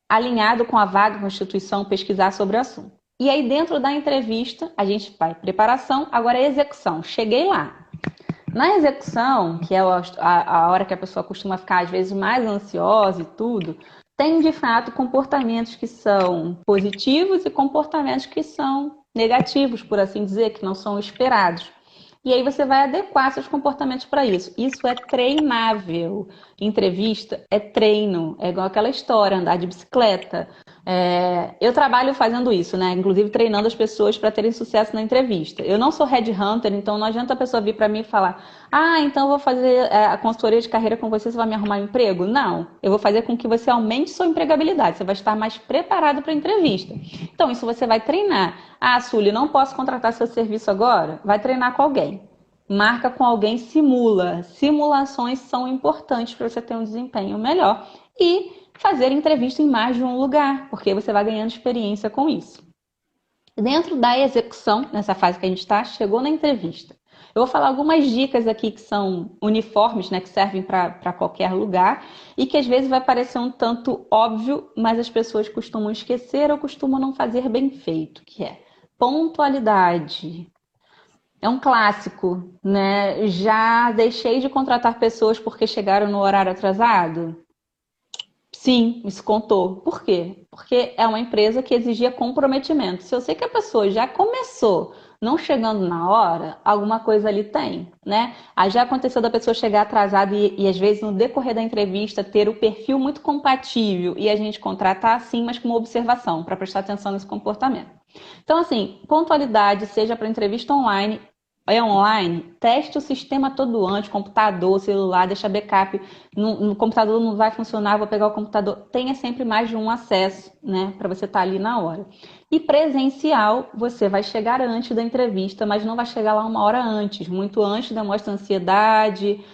alinhado com a vaga, com a instituição, pesquisar sobre o assunto. E aí, dentro da entrevista, a gente vai preparação, agora é execução. Cheguei lá. Na execução, que é a hora que a pessoa costuma ficar, às vezes, mais ansiosa e tudo, tem, de fato, comportamentos que são positivos e comportamentos que são negativos, por assim dizer, que não são esperados. E aí você vai adequar seus comportamentos para isso. Isso é treinável. Entrevista é treino. É igual aquela história, andar de bicicleta. Eu trabalho fazendo isso, né? Inclusive treinando as pessoas para terem sucesso na entrevista. Eu não sou headhunter, então não adianta a pessoa vir para mim e falar: ah, então eu vou fazer a consultoria de carreira com você, você vai me arrumar um emprego? Não. Eu vou fazer com que você aumente sua empregabilidade. Você vai estar mais preparado para a entrevista. Então, isso você vai treinar. Ah, Sueli, não posso contratar seu serviço agora? Vai treinar com alguém. Marca com alguém, simula. Simulações são importantes para você ter um desempenho melhor. E fazer entrevista em mais de um lugar, porque você vai ganhando experiência com isso. Dentro da execução, nessa fase que a gente está, chegou na entrevista. Eu vou falar algumas dicas aqui que são uniformes, né, que servem para qualquer lugar e que às vezes vai parecer um tanto óbvio, mas as pessoas costumam esquecer ou costumam não fazer bem feito, que é pontualidade. É um clássico, né? Já deixei de contratar pessoas porque chegaram no horário atrasado? Sim, isso contou. Por quê? Porque é uma empresa que exigia comprometimento. Se eu sei que a pessoa já começou não chegando na hora, alguma coisa ali tem, né? Aí já aconteceu da pessoa chegar atrasada e às vezes no decorrer da entrevista ter o perfil muito compatível e a gente contratar assim, mas com uma observação para prestar atenção nesse comportamento. Então, assim, pontualidade, seja para entrevista online, teste o sistema todo antes, computador, celular, deixa backup. No computador não vai funcionar, vou pegar o computador. Tenha sempre mais de um acesso, né, para você estar ali na hora. E presencial, você vai chegar antes da entrevista, mas não vai chegar lá uma hora antes. Muito antes demonstra ansiedade,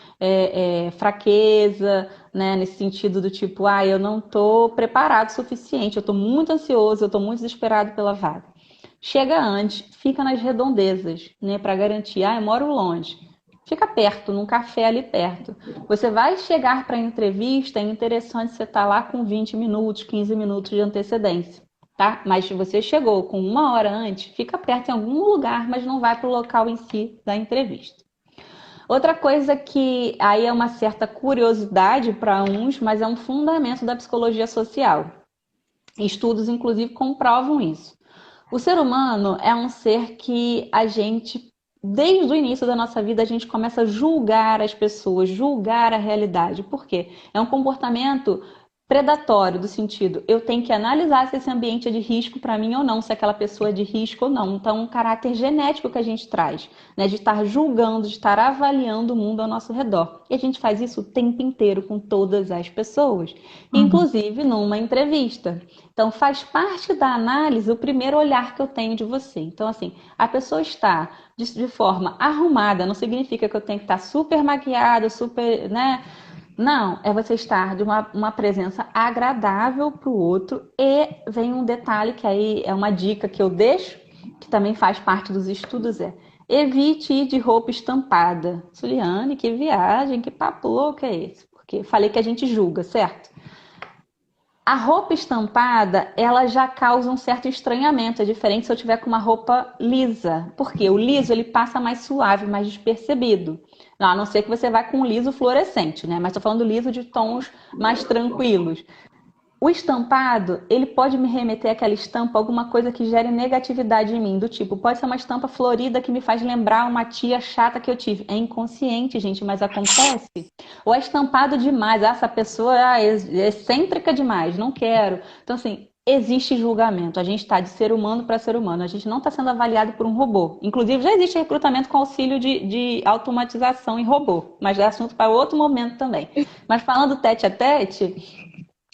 fraqueza, né, nesse sentido do tipo, eu não estou preparado o suficiente, eu estou muito ansioso, eu estou muito desesperado pela vaga. Chega antes, fica nas redondezas, né, para garantir, eu moro longe. Fica perto, num café ali perto. Você vai chegar para a entrevista, é interessante você estar lá com 20 minutos, 15 minutos de antecedência, tá? Mas se você chegou com uma hora antes, fica perto em algum lugar, mas não vai para o local em si da entrevista. Outra coisa que aí é uma certa curiosidade para uns, mas é um fundamento da psicologia social. Estudos, inclusive, comprovam isso. O ser humano é um ser que a gente, desde o início da nossa vida, a gente começa a julgar as pessoas, julgar a realidade. Por quê? É um comportamento predatório, do sentido, eu tenho que analisar se esse ambiente é de risco para mim ou não, se aquela pessoa é de risco ou não. Então, um caráter genético que a gente traz, né, de estar julgando, de estar avaliando o mundo ao nosso redor. E a gente faz isso o tempo inteiro com todas as pessoas, inclusive numa entrevista. Então, faz parte da análise o primeiro olhar que eu tenho de você. Então, assim, a pessoa está de forma arrumada, não significa que eu tenho que estar super maquiada, super, né? Não, é você estar de uma presença agradável para o outro. E vem um detalhe que aí é uma dica que eu deixo, que também faz parte dos estudos, evite ir de roupa estampada. Suliane, que viagem, que papo louco é esse? Porque falei que a gente julga, certo? A roupa estampada, ela já causa um certo estranhamento. É diferente se eu tiver com uma roupa lisa. Porque o liso, ele passa mais suave, mais despercebido. A não ser que você vá com um liso fluorescente, né? Mas estou falando liso de tons mais tranquilos. O estampado, ele pode me remeter àquela estampa, alguma coisa que gere negatividade em mim, do tipo, pode ser uma estampa florida que me faz lembrar uma tia chata que eu tive. É inconsciente, gente, mas acontece. Ou é estampado demais, essa pessoa é excêntrica demais, não quero. Então, assim, existe julgamento. A gente está de ser humano para ser humano. A gente não está sendo avaliado por um robô. Inclusive, já existe recrutamento com auxílio de automatização em robô, mas é assunto para outro momento também. Mas falando tete a tete,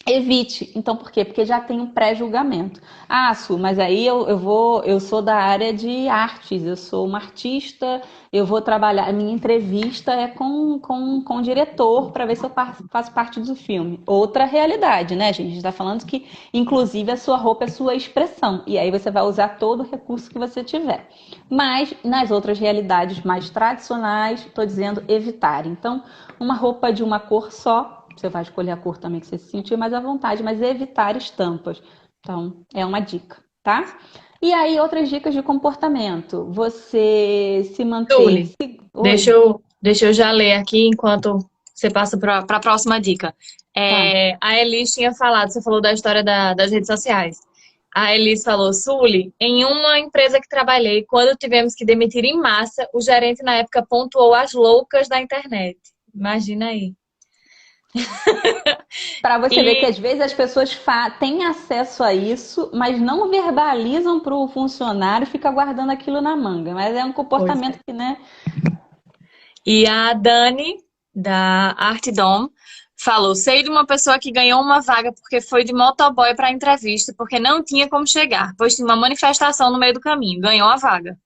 evite. Então, por quê? Porque já tem um pré-julgamento. Ah, Su, mas aí eu sou da área de artes, eu sou uma artista, eu vou trabalhar, a minha entrevista é com o diretor para ver se eu faço parte do filme. Outra realidade, né, gente? A gente está falando que, inclusive, a sua roupa é sua expressão. E aí você vai usar todo o recurso que você tiver. Mas, nas outras realidades mais tradicionais, estou dizendo evitar. Então, uma roupa de uma cor só, você vai escolher a cor também que você se sentir mais à vontade, mas evitar estampas. Então, é uma dica, tá? E aí, outras dicas de comportamento. Você se manter. Julie, Oi, deixa eu já ler aqui enquanto você passa para a próxima dica. tá. A Elis tinha falado, você falou da história das redes sociais. A Elis falou, Sully, em uma empresa que trabalhei, quando tivemos que demitir em massa, o gerente na época pontuou as loucas da internet. Imagina aí. Para você ver que E, às vezes as pessoas têm acesso a isso, mas não verbalizam para o funcionário, fica guardando aquilo na manga. Mas é um pois comportamento é. que, né? E a Dani, da Artdom, falou: sei de uma pessoa que ganhou uma vaga porque foi de motoboy para a entrevista, porque não tinha como chegar, pois tinha uma manifestação no meio do caminho. Ganhou a vaga.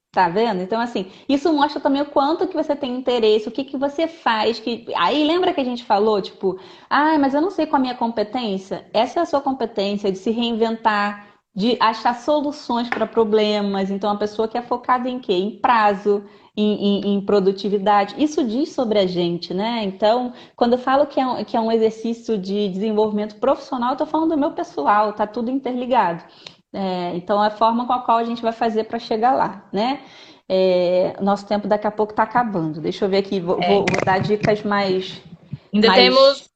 Tá vendo? Então, assim, isso mostra também o quanto que você tem interesse, o que que você faz. Aí lembra que a gente falou, tipo, ah, mas eu não sei qual é a minha competência. Essa é a sua competência de se reinventar, de achar soluções para problemas. Então, a pessoa que é focada em quê? Em prazo, em produtividade. Isso diz sobre a gente, né? Então, quando eu falo que é um exercício de desenvolvimento profissional, eu tô falando do meu pessoal, tá tudo interligado. Então, é a forma com a qual a gente vai fazer para chegar lá, né? Nosso tempo daqui a pouco está acabando. Deixa eu ver aqui, É. vou dar dicas Ainda temos mais.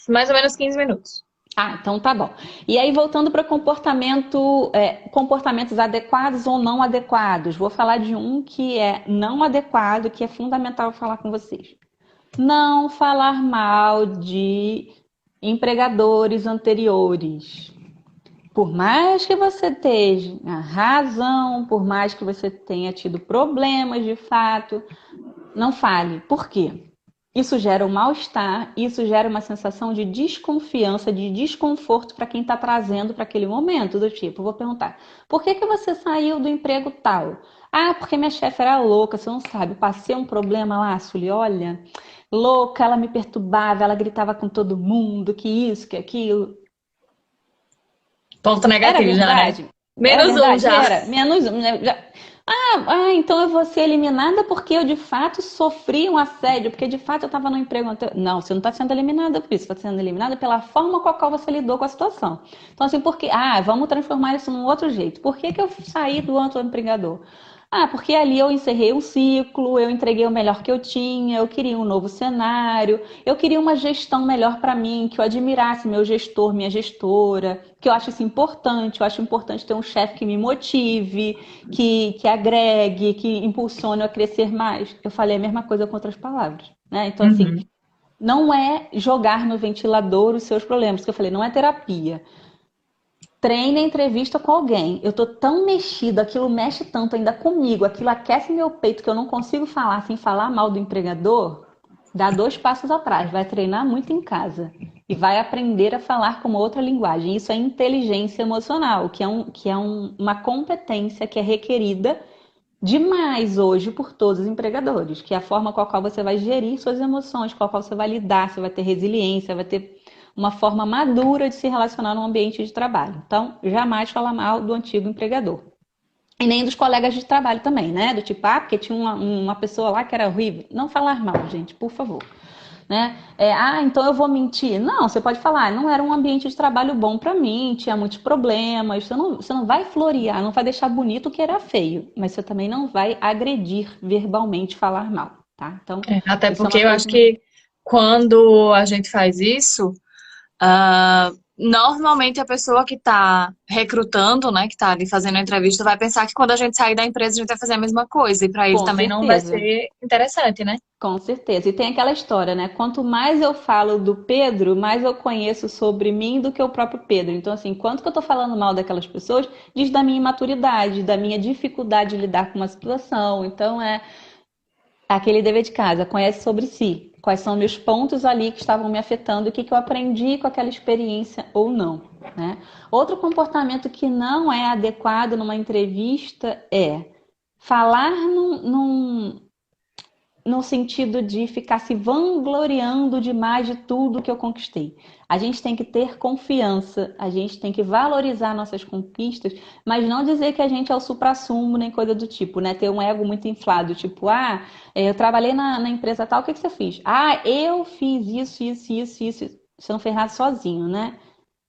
mais ou menos 15 minutos. Ah, então tá bom. E aí, voltando para comportamentos adequados ou não adequados, vou falar de um que é não adequado, que é fundamental falar com vocês. Não falar mal de empregadores anteriores. Por mais que você tenha razão, por mais que você tenha tido problemas de fato, não fale. Por quê? Isso gera um mal-estar, isso gera uma sensação de desconfiança, de desconforto para quem está trazendo para aquele momento. Do tipo, vou perguntar: por que que você saiu do emprego tal? Ah, porque minha chefe era louca, você não sabe. Passei um problema lá, Sully, olha, louca, ela me perturbava, ela gritava com todo mundo, que isso, que aquilo. Ponto Era negativo já, né? verdade? Era Menos um verdade? já. Era. Menos um, né? Então eu vou ser eliminada porque eu de fato sofri um assédio, porque de fato eu estava no emprego anterior. Não, você não está sendo eliminada por isso, você está sendo eliminada pela forma com a qual você lidou com a situação. Então, assim, porque. Ah, vamos transformar isso num outro jeito. Por que que eu saí do outro empregador? Ah, porque ali eu encerrei um ciclo, eu entreguei o melhor que eu tinha, eu queria um novo cenário, eu queria uma gestão melhor para mim, que eu admirasse meu gestor, minha gestora, que eu acho isso importante, eu acho importante ter um chefe que me motive, que agregue, que impulsione a crescer mais. Eu falei a mesma coisa com outras palavras, né? Então, assim, Uhum. não é jogar no ventilador os seus problemas, que eu falei, não é terapia. Treine a entrevista com alguém. Eu tô tão mexida, aquilo mexe tanto ainda comigo, aquilo aquece meu peito que eu não consigo falar sem falar mal do empregador. Dá 2 passos atrás, vai treinar muito em casa e vai aprender a falar com uma outra linguagem. Isso é inteligência emocional, uma competência que é requerida demais hoje por todos os empregadores, que é a forma com a qual você vai gerir suas emoções, com a qual você vai lidar, você vai ter resiliência, vai ter uma forma madura de se relacionar no ambiente de trabalho. Então, jamais falar mal do antigo empregador. E nem dos colegas de trabalho também, né? Do tipo, porque tinha uma pessoa lá que era horrível. Não falar mal, gente, por favor. Né? Então eu vou mentir. Não, você pode falar, não era um ambiente de trabalho bom para mim, tinha muitos problemas. Você não vai florear, não vai deixar bonito o que era feio, mas você também não vai agredir verbalmente, falar mal, tá? Então, Até isso é porque uma eu coisa acho que que quando a gente faz isso, normalmente a pessoa que está recrutando, né, que está ali fazendo a entrevista, vai pensar que quando a gente sair da empresa, a gente vai fazer a mesma coisa. E para ele Com também não vai certeza. ser interessante, né? Com certeza. E tem aquela história, né? Quanto mais eu falo do Pedro, mais eu conheço sobre mim do que o próprio Pedro. Então, assim, quanto que eu tô falando mal daquelas pessoas, diz da minha imaturidade, da minha dificuldade de lidar com uma situação. Então, é aquele dever de casa, conhece sobre si. Quais são meus pontos ali que estavam me afetando, o que que eu aprendi com aquela experiência ou não, né? Outro comportamento que não é adequado numa entrevista é falar no sentido de ficar se vangloriando demais de tudo que eu conquistei. A gente tem que ter confiança, a gente tem que valorizar nossas conquistas, mas não dizer que a gente é o suprassumo nem coisa do tipo, né? Ter um ego muito inflado, tipo, eu trabalhei na empresa tal, o que que você fez? Ah, eu fiz isso. Você não fez nada sozinho, né?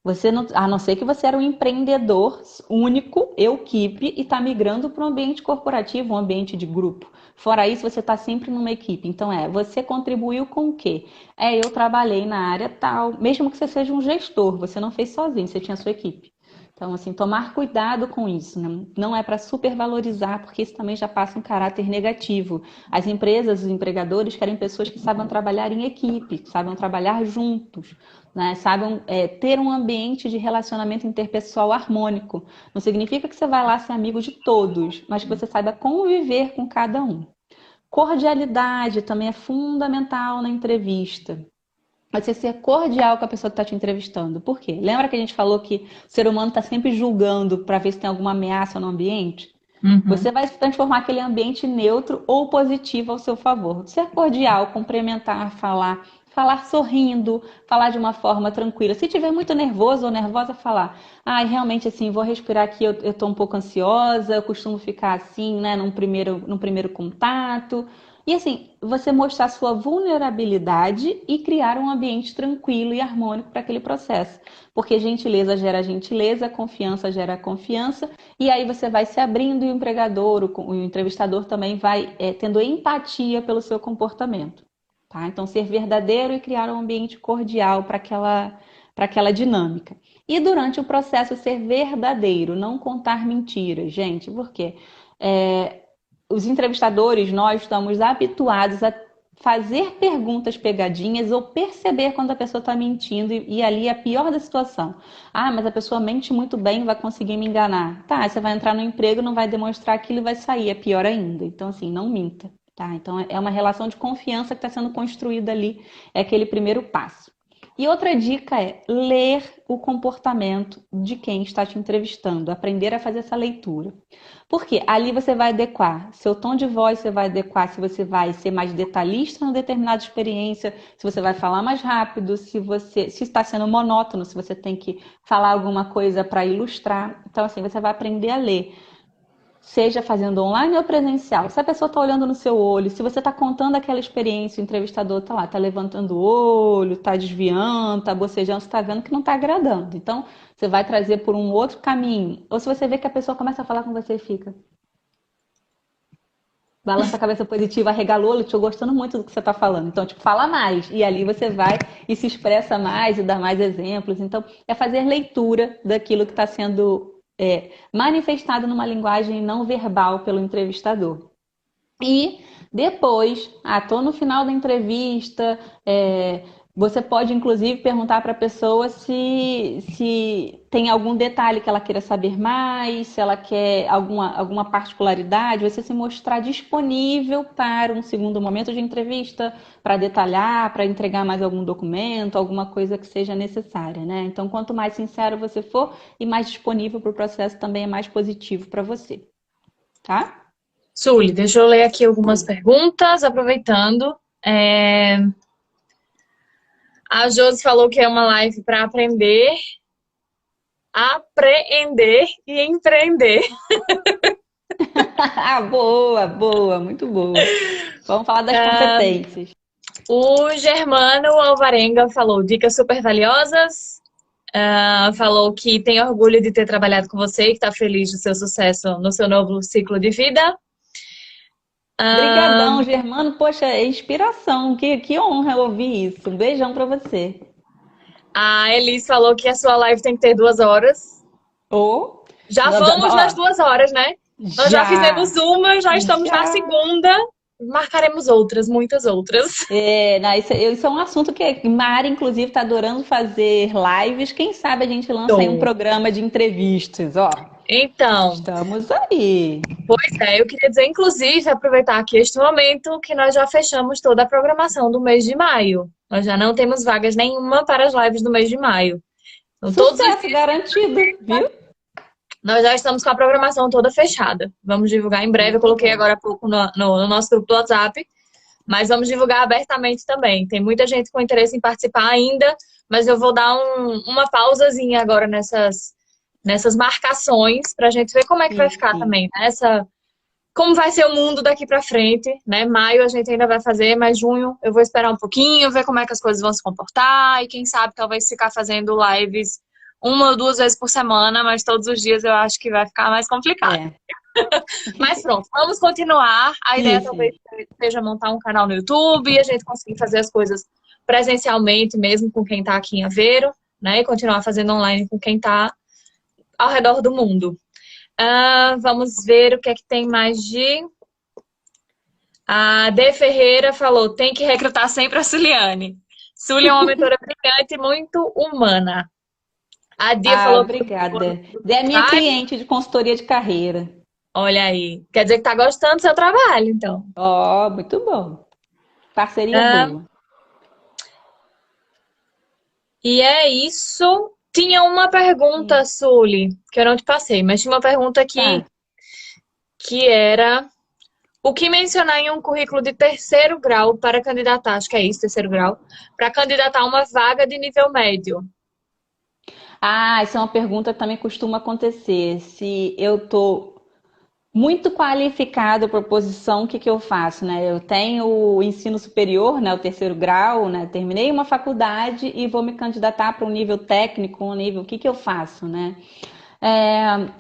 Você não, a não ser que você era um empreendedor único, equipe, e está migrando para um ambiente corporativo, um ambiente de grupo. Fora isso, você está sempre numa equipe. Então, você contribuiu com o quê? Eu trabalhei na área tal, mesmo que você seja um gestor, você não fez sozinho, você tinha a sua equipe. Então, assim, tomar cuidado com isso, né? Não é para supervalorizar, porque isso também já passa um caráter negativo. As empresas, os empregadores querem pessoas que saibam trabalhar em equipe, que saibam trabalhar juntos, né? Saibam ter um ambiente de relacionamento interpessoal harmônico. Não significa que você vai lá ser amigo de todos, mas que você saiba conviver com cada um. Cordialidade também é fundamental na entrevista. Você ser cordial com a pessoa que está te entrevistando. Por quê? Lembra que a gente falou que o ser humano está sempre julgando para ver se tem alguma ameaça no ambiente? Uhum. Você vai transformar aquele ambiente neutro ou positivo ao seu favor. Ser cordial, cumprimentar, falar sorrindo, falar de uma forma tranquila. Se tiver muito nervoso ou nervosa, falar: realmente assim, vou respirar aqui, eu tô um pouco ansiosa, eu costumo ficar assim, né, num primeiro contato. E assim, você mostrar sua vulnerabilidade e criar um ambiente tranquilo e harmônico para aquele processo. Porque gentileza gera gentileza, confiança gera confiança, e aí você vai se abrindo e o empregador, o entrevistador também vai tendo empatia pelo seu comportamento. Tá? Então, ser verdadeiro e criar um ambiente cordial para aquela dinâmica. E durante o processo, ser verdadeiro, não contar mentiras, gente, por quê? Os entrevistadores, nós estamos habituados a fazer perguntas pegadinhas ou perceber quando a pessoa está mentindo e ali é a pior da situação. Mas a pessoa mente muito bem, vai conseguir me enganar. Tá, você vai entrar no emprego, não vai demonstrar aquilo e vai sair, é pior ainda. Então, assim, não minta. Tá? Então, é uma relação de confiança que está sendo construída ali, é aquele primeiro passo. E outra dica é ler o comportamento de quem está te entrevistando, aprender a fazer essa leitura. Porque ali você vai adequar seu tom de voz, você vai adequar se você vai ser mais detalhista em determinada experiência, se você vai falar mais rápido, se está sendo monótono, se você tem que falar alguma coisa para ilustrar. Então, assim, você vai aprender a ler. Seja fazendo online ou presencial. Se a pessoa está olhando no seu olho, se você está contando aquela experiência, o entrevistador está lá, está levantando o olho, está desviando, está bocejando, você está vendo que não está agradando. Então, você vai trazer por um outro caminho. Ou se você vê que a pessoa começa a falar com você e fica. Balança a cabeça positiva, arregala o olho, estou gostando muito do que você está falando. Então, tipo, fala mais. E ali você vai e se expressa mais e dá mais exemplos. Então, é fazer leitura daquilo que está sendo manifestado numa linguagem não verbal pelo entrevistador. E depois, tô no final da entrevista, você pode inclusive perguntar para a pessoa se tem algum detalhe que ela queira saber mais, se ela quer alguma particularidade, você se mostrar disponível para um segundo momento de entrevista, para detalhar, para entregar mais algum documento, alguma coisa que seja necessária, né? Então, quanto mais sincero você for e mais disponível para o processo, também é mais positivo para você, tá? Sully, deixa eu ler aqui algumas perguntas, aproveitando. A Josi falou que é uma live para aprender, apreender e empreender. Boa, boa, muito boa. Vamos falar das competências. O Germano Alvarenga falou dicas super valiosas. Falou que tem orgulho de ter trabalhado com você e que está feliz do seu sucesso no seu novo ciclo de vida. Obrigadão, Germano. Poxa, é inspiração. Que honra ouvir isso. Um beijão para você. A Elis falou que a sua live tem que ter 2 horas. Ou, Já vamos nas ó, 2 horas, né? Nós já já, fizemos uma, já estamos na já. segunda. Marcaremos outras, muitas outras. É, não, isso é um assunto que Mari, inclusive, está adorando fazer lives. Quem sabe a gente lança aí um Tô. programa de entrevistas, ó. Então, Estamos aí. pois é, eu queria dizer, inclusive, aproveitar aqui este momento que nós já fechamos toda a programação do mês de maio. Nós já não temos vagas nenhuma para as lives do mês de maio. Então, todos os Sucesso dias garantido, viu? nós já estamos com a programação toda fechada. Vamos divulgar em breve. Eu Muito coloquei bom. agora há pouco no nosso grupo do WhatsApp, mas vamos divulgar abertamente também. Tem muita gente com interesse em participar ainda, mas eu vou dar uma pausazinha agora nessas marcações para a gente ver como é que vai Sim, ficar sim. também, né? Como vai ser o mundo daqui para frente, né? Maio a gente ainda vai fazer, mas junho eu vou esperar um pouquinho, ver como é que as coisas vão se comportar e quem sabe talvez ficar fazendo lives 1 ou 2 vezes por semana, mas todos os dias eu acho que vai ficar mais complicado. É. Mas pronto, vamos continuar. A ideia Isso, talvez isso. seja montar um canal no YouTube e a gente conseguir fazer as coisas presencialmente mesmo com quem está aqui em Aveiro, né? E continuar fazendo online com quem está ao redor do mundo. Vamos ver o que é que tem mais de... A D. Ferreira falou, tem que recrutar sempre a Suliane. Suliane é uma mentora brilhante e muito humana. A Dia Ah, falou que obrigada. É minha ai, cliente de consultoria de carreira. olha aí. Quer dizer que tá gostando do seu trabalho, então. Ó, muito bom. Parceria Ah, boa. e é isso. Tinha uma pergunta, Sim. Suli, que eu não te passei, mas tinha uma pergunta aqui Tá. que era o que mencionar em um currículo de terceiro grau para candidatar, acho que é isso, terceiro grau, para candidatar uma vaga de nível médio. Ah, essa é uma pergunta que também costuma acontecer. Se eu tô muito qualificado para a posição, o que que eu faço, né? Eu tenho o ensino superior, né, o terceiro grau, né? Terminei uma faculdade e vou me candidatar para um nível técnico, um nível, o que que eu faço, né?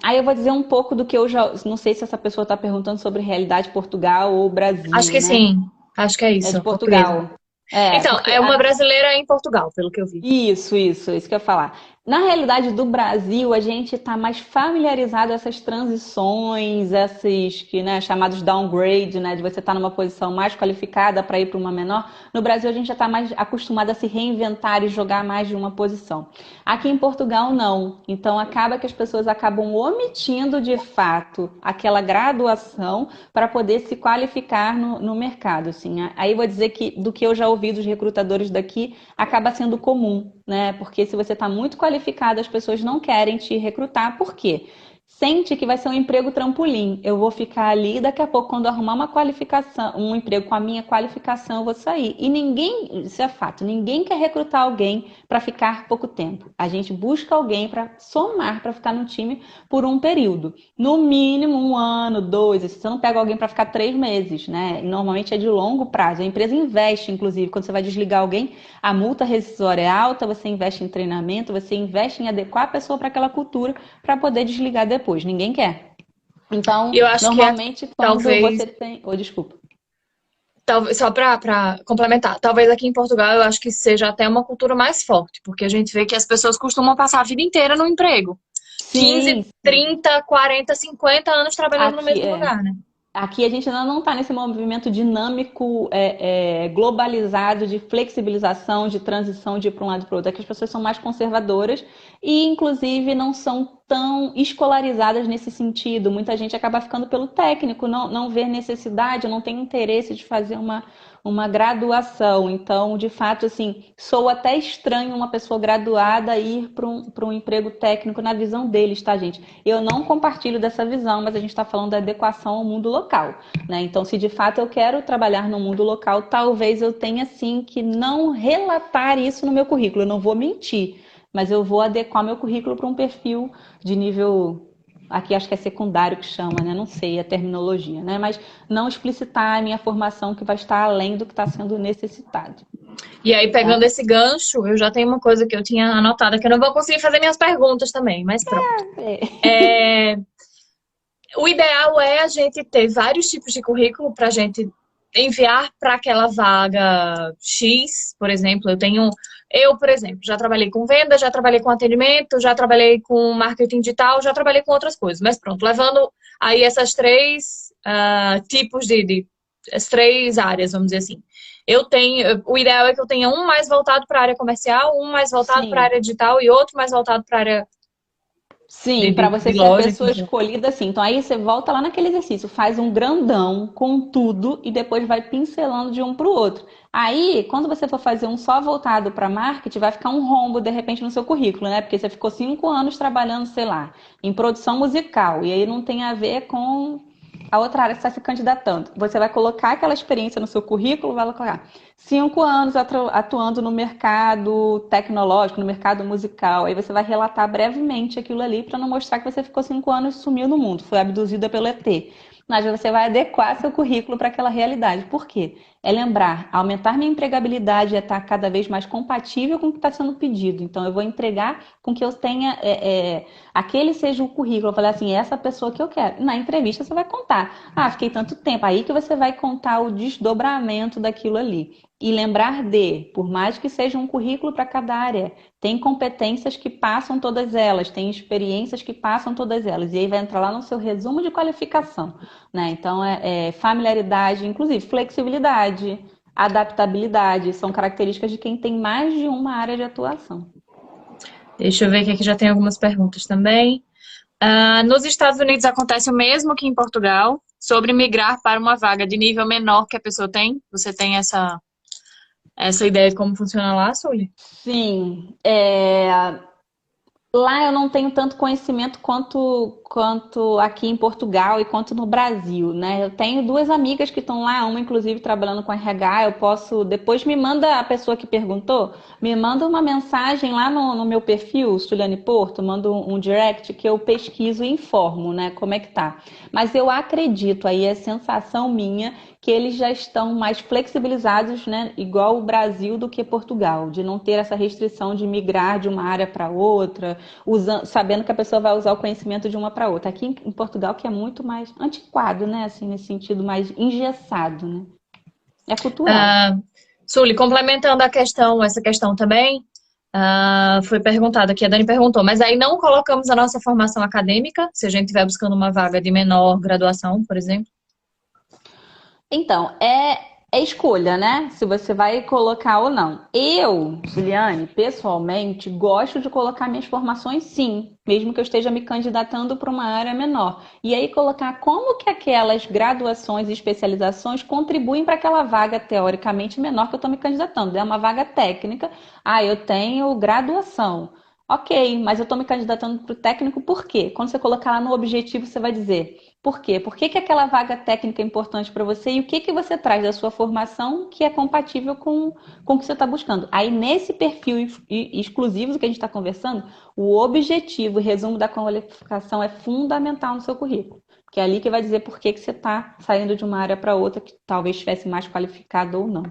Aí eu vou dizer um pouco do que eu já, não sei se essa pessoa está perguntando sobre realidade Portugal ou Acho Brasil, que né? sim. Acho que é É de isso, portuguesa. Portugal. É, Então, porque é uma brasileira em Portugal, pelo que eu vi. isso que eu ia falar. Na realidade do Brasil, a gente está mais familiarizado com essas transições, esses que, né, chamados downgrade, né, de você estar numa posição mais qualificada para ir para uma menor. No Brasil, a gente já está mais acostumado a se reinventar e jogar mais de uma posição. Aqui em Portugal, não. Então, acaba que as pessoas acabam omitindo de fato aquela graduação para poder se qualificar no mercado. Assim. Aí eu vou dizer que do que eu já ouvi dos recrutadores daqui, acaba sendo comum, né? Porque se você está muito qualificado, as pessoas não querem te recrutar. Por quê? Sente que vai ser um emprego trampolim. Eu vou ficar ali, daqui a pouco, quando eu arrumar uma qualificação, um emprego com a minha qualificação, eu vou sair. E ninguém, isso é fato, ninguém quer recrutar alguém para ficar pouco tempo. A gente busca alguém para somar, para ficar no time por um período. No mínimo 1 ano, 2. Você não pega alguém para ficar 3 meses, né? E normalmente é de longo prazo. A empresa investe, inclusive, quando você vai desligar alguém, a multa rescisória é alta, você investe em treinamento, você investe em adequar a pessoa para aquela cultura para poder desligar depois. Ninguém quer. Então, E eu acho que aqui, normalmente, quando talvez, você tem. Oh, desculpa. só para complementar, talvez aqui em Portugal eu acho que seja até uma cultura mais forte, porque a gente vê que as pessoas costumam passar a vida inteira no emprego. 15, Sim, sim. 30, 40, 50 anos trabalhando no Aqui mesmo é. lugar, né? Aqui a gente ainda não está nesse movimento dinâmico, globalizado de flexibilização, de transição de ir para um lado para o outro. Aqui as pessoas são mais conservadoras e, inclusive, não são tão escolarizadas nesse sentido. Muita gente acaba ficando pelo técnico, não vê necessidade, não tem interesse de fazer uma graduação. Então, de fato, assim, sou até estranho uma pessoa graduada ir para um emprego técnico na visão deles, tá, gente? Eu não compartilho dessa visão, mas a gente está falando da adequação ao mundo local, né? Então, se de fato eu quero trabalhar no mundo local, talvez eu tenha, sim, que não relatar isso no meu currículo. Eu não vou mentir, mas eu vou adequar meu currículo para um perfil de nível... Aqui acho que é secundário que chama, né? Não sei a terminologia, né? Mas não explicitar a minha formação que vai estar além do que está sendo necessitado, E aí, tá? pegando esse gancho, eu já tenho uma coisa que eu tinha anotada, que eu não vou conseguir fazer minhas perguntas também, mas pronto. É. É, o ideal é a gente ter vários tipos de currículo para a gente enviar para aquela vaga X, por exemplo, por exemplo, já trabalhei com venda, já trabalhei com atendimento, já trabalhei com marketing digital, já trabalhei com outras coisas. Mas pronto, levando aí essas três tipos as três áreas, vamos dizer assim. O ideal é que eu tenha um mais voltado para a área comercial, um mais voltado para a Sim. área digital e outro mais voltado para a área Sim, para você de ser a loja. pessoa escolhida assim. Então aí você volta lá naquele exercício, faz um grandão com tudo e depois vai pincelando de um para o outro. Aí, quando você for fazer um só voltado para marketing, vai ficar um rombo de repente no seu currículo, né? Porque você ficou 5 anos trabalhando, sei lá, em produção musical e aí não tem a ver com a outra área que você está se candidatando. Você vai colocar aquela experiência no seu currículo, vai colocar 5 anos atuando no mercado tecnológico, no mercado musical. Aí você vai relatar brevemente aquilo ali para não mostrar que você ficou 5 anos e sumiu no mundo, foi abduzida pelo ET. Mas você vai adequar seu currículo para aquela realidade. Por quê? É lembrar, aumentar minha empregabilidade é estar cada vez mais compatível com o que está sendo pedido. Então, eu vou entregar com que eu tenha, aquele seja o currículo. Eu falei assim, é essa pessoa que eu quero. Na entrevista, você vai contar. Ah, fiquei tanto tempo. Aí que você vai contar o desdobramento daquilo ali. E lembrar por mais que seja um currículo para cada área, tem competências que passam todas elas, tem experiências que passam todas elas. E aí vai entrar lá no seu resumo de qualificação, né? Então, familiaridade, inclusive flexibilidade, adaptabilidade, são características de quem tem mais de uma área de atuação. Deixa eu ver que aqui já tem algumas perguntas também. Nos Estados Unidos acontece o mesmo que em Portugal, sobre migrar para uma vaga de nível menor que a pessoa tem? Você tem essa ideia de como funciona lá, Sully? Sim, lá eu não tenho tanto conhecimento quanto aqui em Portugal e quanto no Brasil, né? Eu tenho duas amigas que estão lá, uma inclusive trabalhando com RH. Eu posso, depois me manda a pessoa que perguntou, me manda uma mensagem lá no meu perfil, Suliane Porto, manda um direct que eu pesquiso e informo, né? Como é que tá. Mas eu acredito, aí é sensação minha, que eles já estão mais flexibilizados, né? Igual o Brasil do que Portugal, de não ter essa restrição de migrar de uma área para outra, sabendo que a pessoa vai usar o conhecimento de uma para outra. Aqui em Portugal que é muito mais antiquado, né? Assim, nesse sentido, mais engessado, né? É cultural. Sully, complementando essa questão também, foi perguntado aqui, a Dani perguntou, mas aí não colocamos a nossa formação acadêmica, se a gente estiver buscando uma vaga de menor graduação, por exemplo? Então, é escolha, né? Se você vai colocar ou não. Eu, Juliane, pessoalmente, gosto de colocar minhas formações, sim, mesmo que eu esteja me candidatando para uma área menor. E aí colocar como que aquelas graduações e especializações contribuem para aquela vaga teoricamente menor que eu estou me candidatando. É uma vaga técnica. Ah, eu tenho graduação. Ok, mas eu estou me candidatando para o técnico por quê? Quando você colocar lá no objetivo, você vai dizer por quê? Por que que aquela vaga técnica é importante para você e o que que você traz da sua formação que é compatível com o que você está buscando. Aí, nesse perfil exclusivo do que a gente está conversando, o objetivo, o resumo da qualificação é fundamental no seu currículo. Porque é ali que vai dizer por que que você está saindo de uma área para outra que talvez estivesse mais qualificado ou não.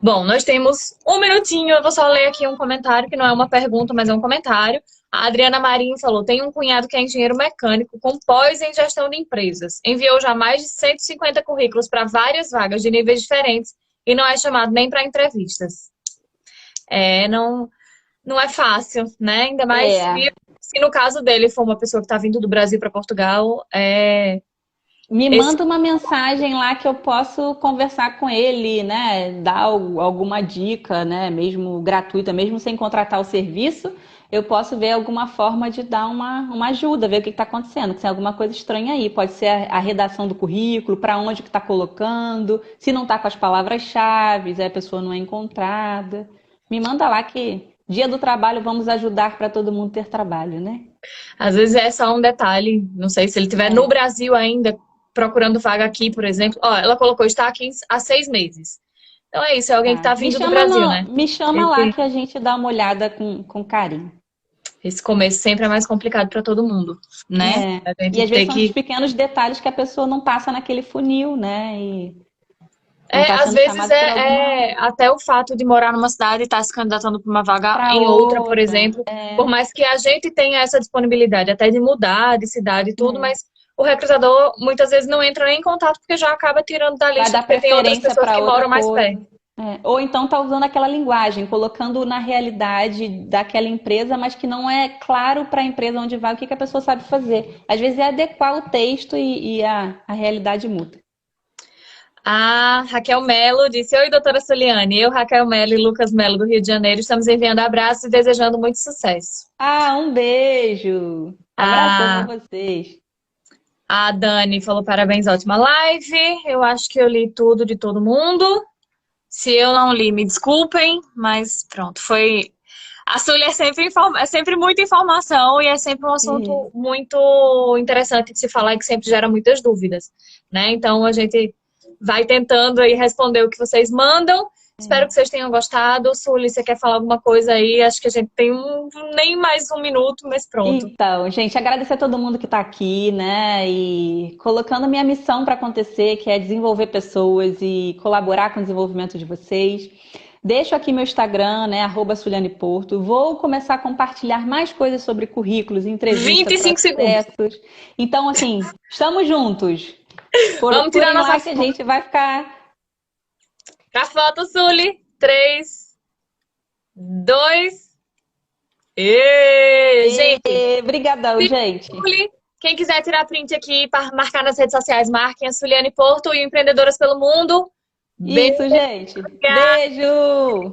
Bom, nós temos um minutinho, eu vou só ler aqui um comentário, que não é uma pergunta, mas é um comentário. A Adriana Marinho falou, tem um cunhado que é engenheiro mecânico com pós em gestão de empresas. Enviou já mais de 150 currículos para várias vagas de níveis diferentes e não é chamado nem para entrevistas. Não é fácil, né? Ainda mais se no caso dele for uma pessoa que está vindo do Brasil para Portugal, Me manda uma mensagem lá que eu posso conversar com ele, né? Dar alguma dica, né? Mesmo gratuita, mesmo sem contratar o serviço, eu posso ver alguma forma de dar uma ajuda, ver o que está acontecendo, se tem alguma coisa estranha aí. Pode ser a redação do currículo, para onde que está colocando, se não está com as palavras-chave, a pessoa não é encontrada. Me manda lá que dia do trabalho vamos ajudar para todo mundo ter trabalho, né? Às vezes é só um detalhe, não sei se ele estiver no Brasil ainda, procurando vaga aqui, por exemplo. Ó, ela colocou, está aqui há 6 meses. Então é isso, é alguém que está vindo do Brasil, né? Me chama lá que a gente dá uma olhada com carinho. Esse começo sempre é mais complicado para todo mundo, né? A gente E às vezes tem são os pequenos detalhes que a pessoa não passa naquele funil, né? E às vezes até o fato de morar numa cidade e estar se candidatando para uma vaga em outra, por exemplo. Por mais que a gente tenha essa disponibilidade até de mudar de cidade e tudo, mas o recrutador muitas vezes não entra nem em contato porque já acaba tirando da Vai lista dar porque tem outras preferência pessoas para que outra moram mais coisa. perto. Ou então tá usando aquela linguagem, colocando na realidade daquela empresa, mas que não é claro para a empresa onde vai, o que que a pessoa sabe fazer. Às vezes é adequar o texto e a realidade muda. A Raquel Melo disse: Oi, doutora Soliane. Eu, Raquel Melo e Lucas Melo, do Rio de Janeiro, estamos enviando abraços e desejando muito sucesso. Ah, um beijo! Abração A, para vocês. a Dani falou: parabéns, ótima live. Eu acho que eu li tudo de todo mundo. Se eu não li, me desculpem, mas pronto, foi. A Sully é sempre, é sempre muita informação e é sempre um É. assunto muito interessante de se falar e que sempre gera muitas dúvidas, né? Então a gente vai tentando aí responder o que vocês mandam. Espero que vocês tenham gostado. Sully, você quer falar alguma coisa aí? Acho que a gente tem nem mais um minuto, mas pronto. Então, gente, agradecer a todo mundo que está aqui, né? E colocando minha missão para acontecer, que é desenvolver pessoas e colaborar com o desenvolvimento de vocês. Deixo aqui meu Instagram, né? @SulianePorto. Vou começar a compartilhar mais coisas sobre currículos, entrevistas, 25 segundos. processos. Então, assim, estamos juntos. Vamos tirar Procurem nossa lá que a gente vai ficar. pra foto, Sully. 3, 2. Gente, Brigadão, gente. Sully, quem quiser tirar print aqui para marcar nas redes sociais, marquem a Suliane Porto e Empreendedoras pelo Mundo. Beijo. Isso, gente. Beijo!